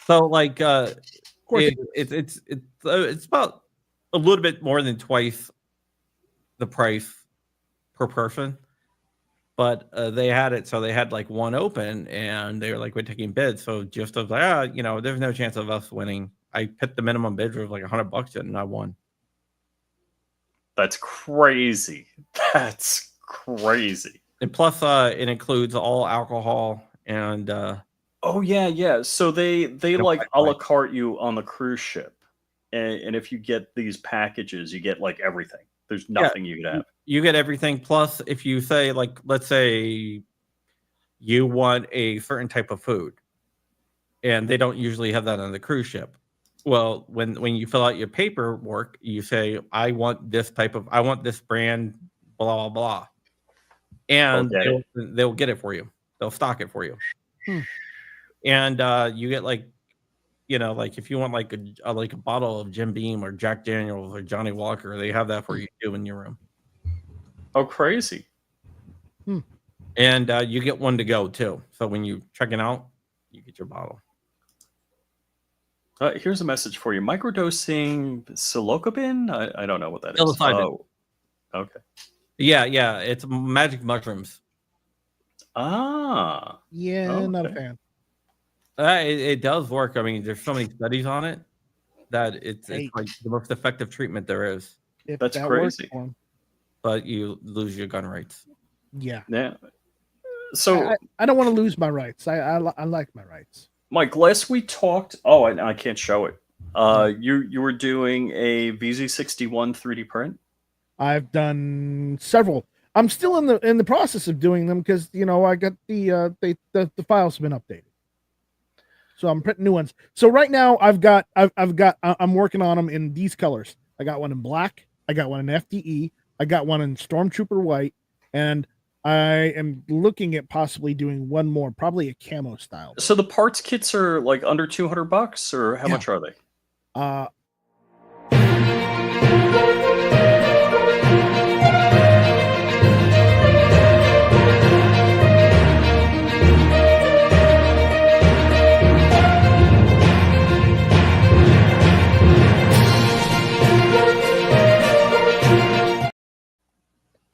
Speaker 2: So of course it's about a little bit more than twice the price per person, but they had it. So they had one open, and they were we're taking bids. So just was there's no chance of us winning. I picked the minimum bid was $100, and I won.
Speaker 3: That's crazy. That's crazy.
Speaker 2: And plus it includes all alcohol and
Speaker 3: so they a la carte you on the cruise ship, and if you get these packages, you get everything. There's nothing you could have.
Speaker 2: You get everything. Plus, if you say let's say you want a certain type of food, and they don't usually have that on the cruise ship. Well, when you fill out your paperwork, you say I want this brand, blah blah blah. And they'll get it for you. They'll stock it for you. And you get if you want a bottle of Jim Beam or Jack Daniels or Johnny Walker, they have that for you too in your room.
Speaker 3: Oh, crazy.
Speaker 2: And you get one to go too. So when you checking out, you get your bottle.
Speaker 3: Here's a message for you. Microdosing psilocybin? I don't know what that is.
Speaker 2: Psilocybin.
Speaker 3: Okay.
Speaker 2: Yeah, it's magic mushrooms.
Speaker 3: Ah.
Speaker 4: Yeah, not a
Speaker 3: Okay.
Speaker 4: fan.
Speaker 2: It does work. I mean, there's so many studies on it that it's
Speaker 4: Hey.
Speaker 2: like the most effective treatment there is.
Speaker 4: If
Speaker 3: That's
Speaker 4: that works
Speaker 3: crazy.
Speaker 4: for 'em.
Speaker 2: But you lose your gun rights.
Speaker 4: Yeah.
Speaker 3: Yeah. So,
Speaker 4: I don't want to lose my rights. I like my rights.
Speaker 3: Mike, last we talked. Oh, I can't show it. You were doing a VZ61 3D print.
Speaker 4: I've done several. I'm still in the process of doing them because I got the files have been updated, so I'm printing new ones. So right now I'm working on them in these colors. I got one in black. I got one in FDE. I got one in Stormtrooper white, and I am looking at possibly doing one more, probably a camo style.
Speaker 3: So the parts kits are like under $200, or how much are they?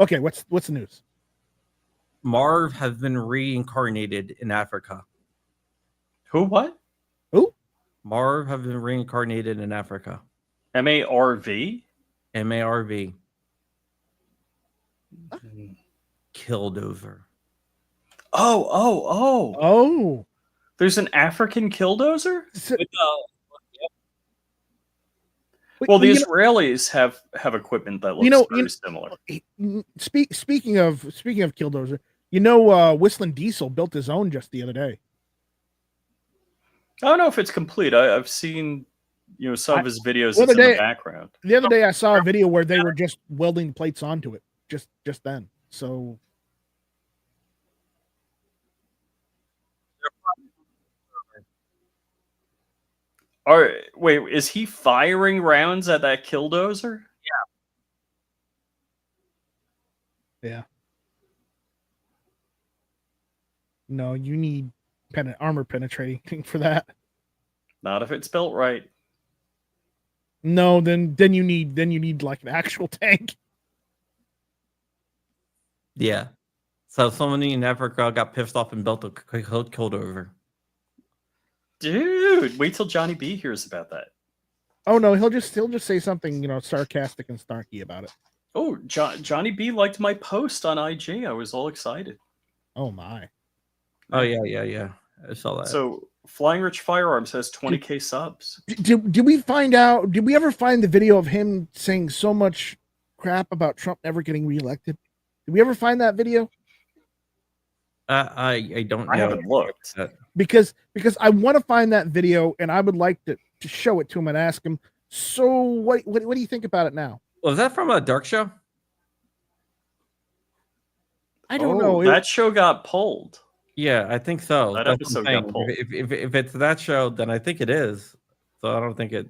Speaker 4: Okay, what's the news?
Speaker 2: Marv has been reincarnated in Africa.
Speaker 3: Who? What?
Speaker 4: Who?
Speaker 2: Marv has been reincarnated in Africa.
Speaker 3: MARV?
Speaker 2: MARV. Killdozer.
Speaker 3: Oh. There's an African killdozer?
Speaker 4: So-
Speaker 3: Well, the Israelis have equipment that looks very similar.
Speaker 4: Speaking of Killdozer, Whistling Diesel built his own just the other day.
Speaker 3: I don't know if it's complete. I've seen some of his videos in the background.
Speaker 4: The other day I saw a video where they were just welding plates onto it just then. So
Speaker 3: wait, is he firing rounds at that killdozer?
Speaker 4: Yeah. No, you need armor penetrating for that.
Speaker 3: Not if it's built right.
Speaker 4: No, then you need like an actual tank.
Speaker 2: Yeah. So somebody in Africa got pissed off and built a Killdozer.
Speaker 3: Dude, wait till Johnny B hears about that.
Speaker 4: Oh no, he'll just say something, sarcastic and snarky about it.
Speaker 3: Oh, Johnny B liked my post on IG. I was all excited.
Speaker 4: Oh my.
Speaker 2: Oh yeah. I saw that.
Speaker 3: So Flying Rich Firearms has 20K subs.
Speaker 4: Did we find out? Did we ever find the video of him saying so much crap about Trump never getting reelected? Did we ever find that video?
Speaker 2: I don't know.
Speaker 3: I haven't looked.
Speaker 4: Because I want to find that video and I would like to show it to him and ask him. So what do you think about it now?
Speaker 2: Was that from a dark show?
Speaker 4: I don't know.
Speaker 3: That show got pulled.
Speaker 2: Yeah, I think so.
Speaker 3: That
Speaker 2: That's
Speaker 3: episode
Speaker 2: what I'm
Speaker 3: got
Speaker 2: saying.
Speaker 3: pulled.
Speaker 2: If it's that show, then I think it is. So I don't think it.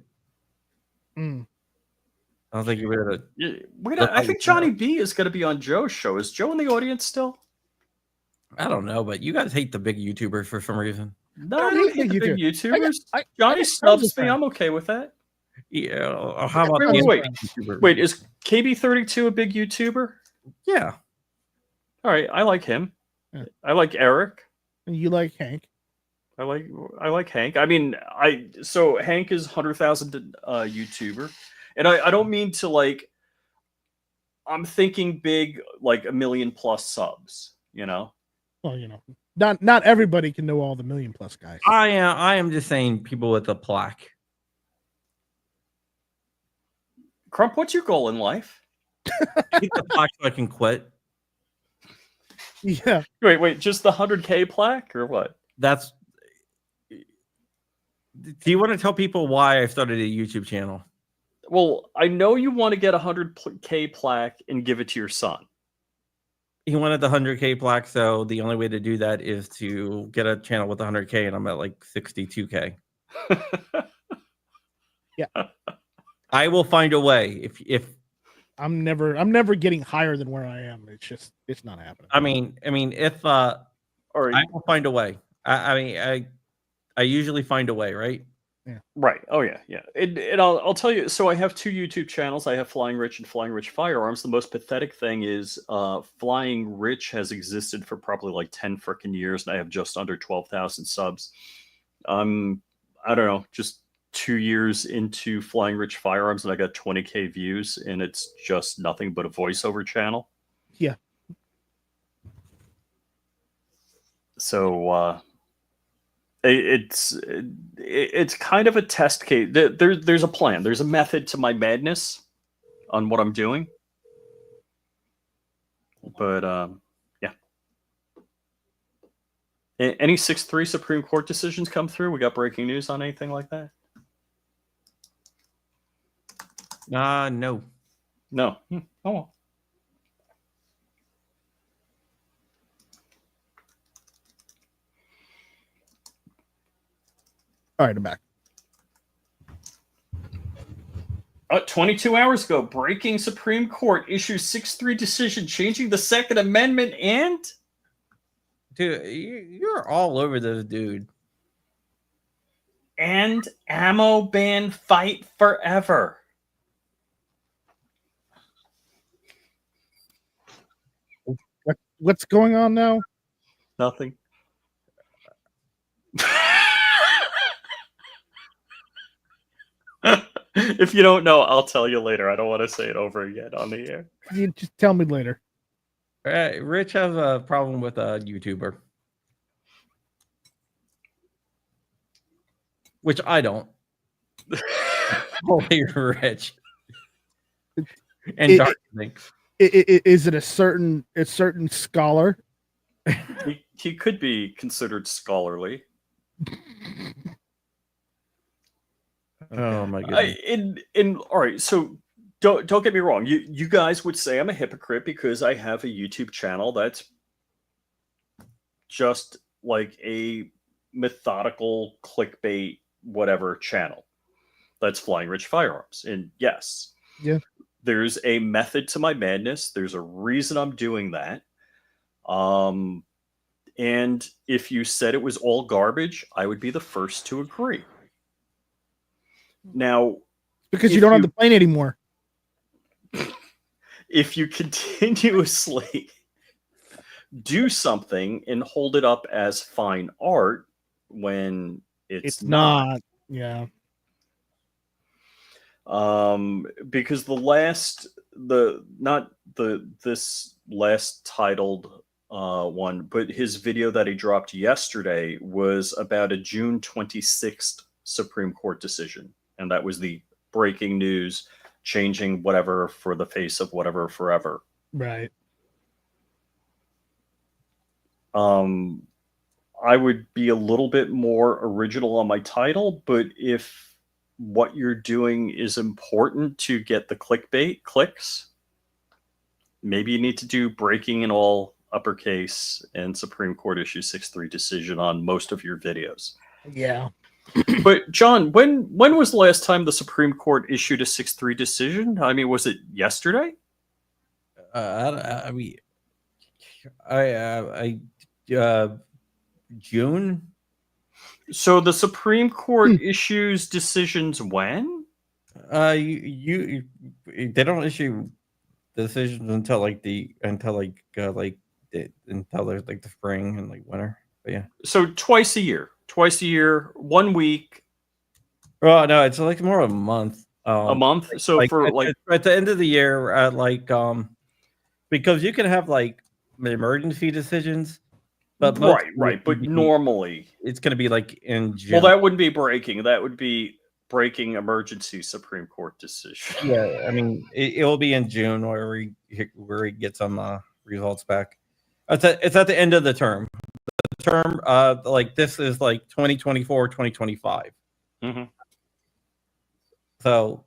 Speaker 4: Mm.
Speaker 2: I don't think you would have.
Speaker 3: I think Johnny B is going to be on Joe's show. Is Joe in the audience still?
Speaker 2: I don't know, but you guys hate the big YouTubers for some reason.
Speaker 3: No, I don't hate the big YouTubers.
Speaker 4: I
Speaker 3: Johnny
Speaker 4: got
Speaker 3: snubs me. I'm okay with that.
Speaker 2: Yeah. How about
Speaker 3: Wait, is KB32 a big YouTuber?
Speaker 2: Yeah.
Speaker 3: All right, I like him.
Speaker 4: Yeah.
Speaker 3: I like Eric.
Speaker 4: And you like Hank?
Speaker 3: I like Hank. I mean, so Hank is 100,000 YouTuber, and I don't mean to like. I'm thinking big, like 1 million plus subs.
Speaker 4: Well, not everybody can know all the 1 million plus guys.
Speaker 2: I am just saying people with a plaque.
Speaker 3: Crump, what's your goal in life?
Speaker 2: Get the plaque so I can quit.
Speaker 4: Yeah.
Speaker 3: Wait, just the 100K plaque or what?
Speaker 2: That's. Do you want to tell people why I started a YouTube channel?
Speaker 3: Well, I know you want to get a 100K plaque and give it to your son.
Speaker 2: He wanted the 100K plaque, so the only way to do that is to get a channel with 100K, and I'm at like 62K.
Speaker 4: Yeah.
Speaker 2: I will find a way. If
Speaker 4: I'm never getting higher than where I am. It's not happening.
Speaker 2: I mean, if
Speaker 3: All right.
Speaker 2: I will find a way. I usually find a way, right?
Speaker 3: Right. Oh yeah, yeah. And I'll tell you. So I have 2 YouTube channels. I have Flying Rich and Flying Rich Firearms. The most pathetic thing is Flying Rich has existed for probably like 10 freaking years, and I have just under 12,000 subs. I don't know, just 2 years into Flying Rich Firearms, and I got 20K views, and it's just nothing but a voiceover channel.
Speaker 4: Yeah.
Speaker 3: So it's kind of a test case. There's a plan. There's a method to my madness on what I'm doing. But yeah. Any 6-3 Supreme Court decisions come through? We got breaking news on anything like that?
Speaker 2: No.
Speaker 3: No. Oh well.
Speaker 4: All right, I'm back.
Speaker 3: 22 hours ago, breaking Supreme Court issues 6-3 decision changing the Second Amendment and...
Speaker 2: Dude, you're all over this dude.
Speaker 3: And ammo ban fight forever.
Speaker 4: What's going on now?
Speaker 3: Nothing. If you don't know, I'll tell you later. I don't want to say it over again on the air.
Speaker 4: You just tell me later.
Speaker 2: Rich has a problem with a YouTuber, which I don't. Holy Rich and Dark.
Speaker 4: Is it a certain scholar?
Speaker 3: He could be considered scholarly.
Speaker 2: Oh my goodness!
Speaker 3: All right, so don't get me wrong. You guys would say I'm a hypocrite because I have a YouTube channel that's just like a methodical clickbait whatever channel. That's Flying Rich Firearms, and yes,
Speaker 4: yeah,
Speaker 3: there's a method to my madness. There's a reason I'm doing that. And if you said it was all garbage, I would be the first to agree. Now,
Speaker 4: because you don't have the plane anymore.
Speaker 3: If you continuously do something and hold it up as fine art when it's not.
Speaker 4: Yeah.
Speaker 3: Because this last titled one, but his video that he dropped yesterday was about a June 26th Supreme Court decision. And that was the breaking news, changing whatever for the face of whatever forever.
Speaker 4: Right.
Speaker 3: I would be a little bit more original on my title, but if what you're doing is important to get the clickbait clicks, maybe you need to do breaking in all uppercase and Supreme Court issue 6-3 decision on most of your videos.
Speaker 4: Yeah.
Speaker 3: But John, when was the last time the Supreme Court issued a 6-3 decision? I mean, was it yesterday?
Speaker 2: June.
Speaker 3: So the Supreme Court issues decisions when?
Speaker 2: They don't issue decisions until there's like the spring and like winter. But yeah.
Speaker 3: So twice a year, 1 week.
Speaker 2: Oh no, it's like more of a month.
Speaker 3: A month. So
Speaker 2: like,
Speaker 3: for
Speaker 2: at the end of the year, because you can have like emergency decisions, but
Speaker 3: right. But normally
Speaker 2: it's going to be like in June.
Speaker 3: Well, that wouldn't be breaking. That would be breaking emergency Supreme Court decision.
Speaker 2: Yeah, I mean it will be in June where we get some results back. It's at the end of the term. The term like this is like 2024, 2025.
Speaker 3: Mm-hmm.
Speaker 2: So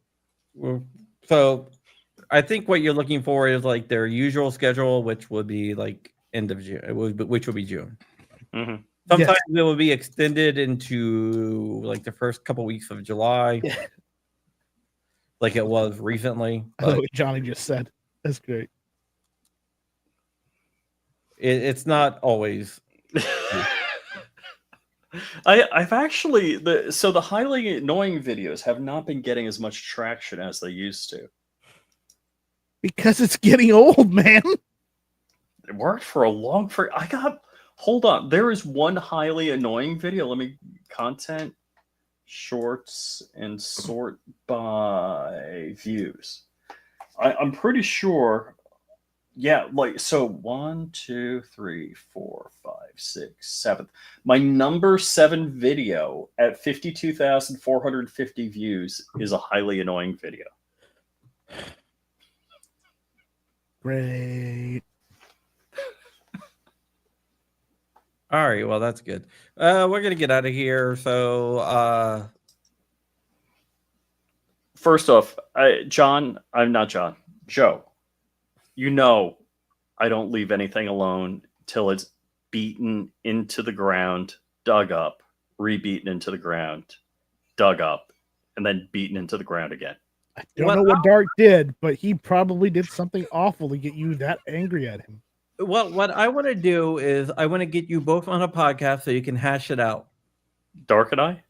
Speaker 2: I think what you're looking for is like their usual schedule, which would be like end of June, which would be June.
Speaker 3: Mm-hmm.
Speaker 2: Sometimes it will be extended into like the first couple weeks of July, like it was recently.
Speaker 4: I know what Johnny just said. That's great.
Speaker 2: It's not always.
Speaker 3: I've actually the highly annoying videos have not been getting as much traction as they used to.
Speaker 4: Because it's getting old, man.
Speaker 3: It worked for a long hold on. There is one highly annoying video. Let me content, shorts, and sort by views. I'm pretty sure. Yeah, like so 1, 2, 3, 4, 5, 6, 7. My number 7 video at 52,450 views is a highly annoying video.
Speaker 4: Great.
Speaker 2: All right, well that's good. We're gonna get out of here. So
Speaker 3: first off, Joe. You know, I don't leave anything alone till it's beaten into the ground, dug up, re-beaten into the ground, dug up, and then beaten into the ground again.
Speaker 4: I don't know what Dark did, but he probably did something awful to get you that angry at him.
Speaker 2: Well, what I want to do is I want to get you both on a podcast so you can hash it out.
Speaker 3: Dark and I?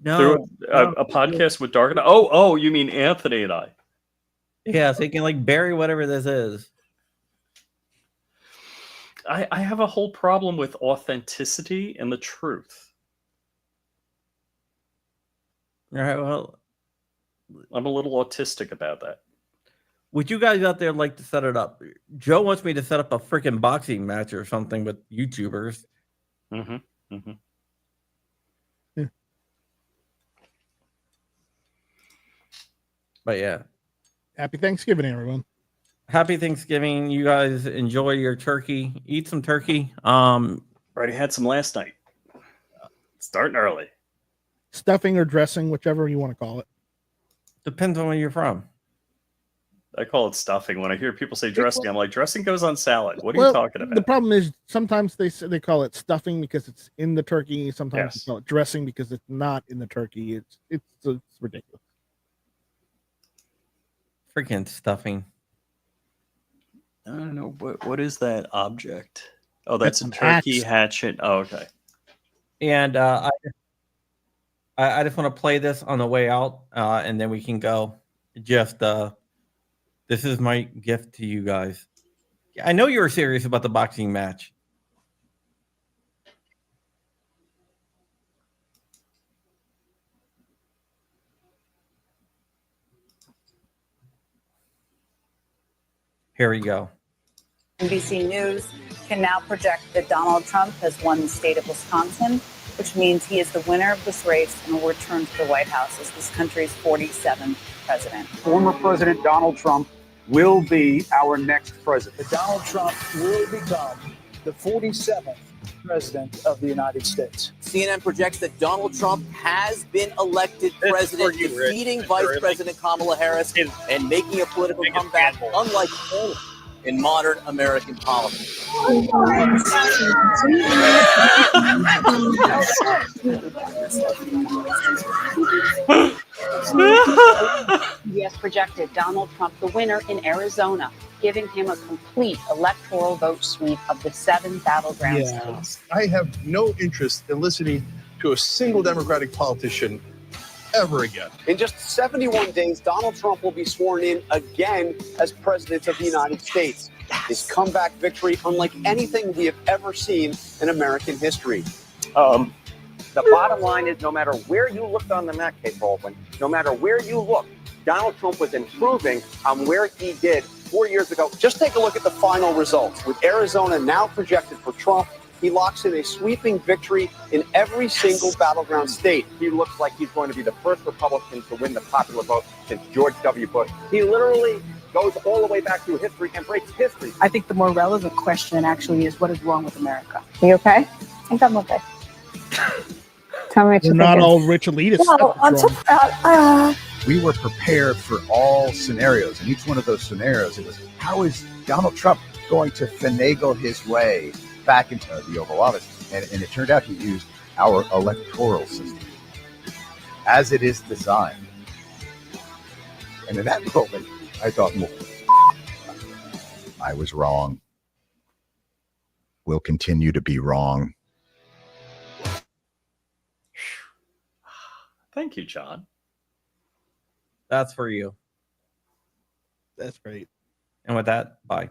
Speaker 2: No,
Speaker 3: a podcast with Dark and I? Oh, you mean Anthony and I?
Speaker 2: Yeah, so you can like bury whatever this is.
Speaker 3: I have a whole problem with authenticity and the truth.
Speaker 2: All right, well,
Speaker 3: I'm a little autistic about that.
Speaker 2: Would you guys out there like to set it up? Joe wants me to set up a freaking boxing match or something with YouTubers.
Speaker 3: Mm-hmm. Mm-hmm.
Speaker 4: Yeah.
Speaker 2: But yeah.
Speaker 4: Happy Thanksgiving, everyone.
Speaker 2: Happy Thanksgiving. You guys enjoy your turkey. Eat some turkey.
Speaker 3: Already had some last night. Starting early.
Speaker 4: Stuffing or dressing, whichever you want to call it.
Speaker 2: Depends on where you're from.
Speaker 3: I call it stuffing. When I hear people say dressing, I'm like, dressing goes on salad. What are you talking about?
Speaker 4: The problem is sometimes they call it stuffing because it's in the turkey. Sometimes they call it dressing because it's not in the turkey. It's ridiculous.
Speaker 2: Freaking stuffing.
Speaker 3: I don't know. What is that object? Oh, that's a turkey hatchet. Oh, okay.
Speaker 2: And I just want to play this on the way out, and then we can go. Just this is my gift to you guys. I know you were serious about the boxing match. Here we go.
Speaker 7: NBC News can now project that Donald Trump has won the state of Wisconsin, which means he is the winner of this race and will return to the White House as this country's 47th president.
Speaker 8: Former President Donald Trump will be our next president.
Speaker 9: Donald Trump will become the 47th president of the United States.
Speaker 10: CNN projects that Donald Trump has been elected president, defeating Vice President Kamala Harris and making a political comeback unlike any in modern American politics.
Speaker 7: Yes, projected Donald Trump the winner in Arizona, giving him a complete electoral vote sweep of the 7 battleground states.
Speaker 11: I have no interest in listening to a single Democratic politician ever again.
Speaker 8: In just 71 days, Donald Trump will be sworn in again as president of the United States. His comeback victory unlike anything we have ever seen in American history.
Speaker 12: The bottom line is no matter where you looked on the map, Kate Baldwin, no matter where you look, Donald Trump was improving on where he did 4 years ago.
Speaker 8: Just take a look at the final results. With Arizona now projected for Trump, he locks in a sweeping victory in every single battleground state.
Speaker 12: He looks like he's going to be the first Republican to win the popular vote since George W. Bush. He literally goes all the way back through history and breaks history.
Speaker 7: I think the more relevant question actually is what is wrong with America? Are you okay? I think I'm okay. Tell me what
Speaker 4: We're not all rich elitists.
Speaker 13: We were prepared for all scenarios, and each one of those scenarios, it was, how is Donald Trump going to finagle his way back into the Oval Office? And it turned out he used our electoral system as it is designed. And in that moment, I thought, I was wrong. We'll continue to be wrong.
Speaker 3: Thank you, John.
Speaker 2: That's for you.
Speaker 4: That's great.
Speaker 2: And with that, bye.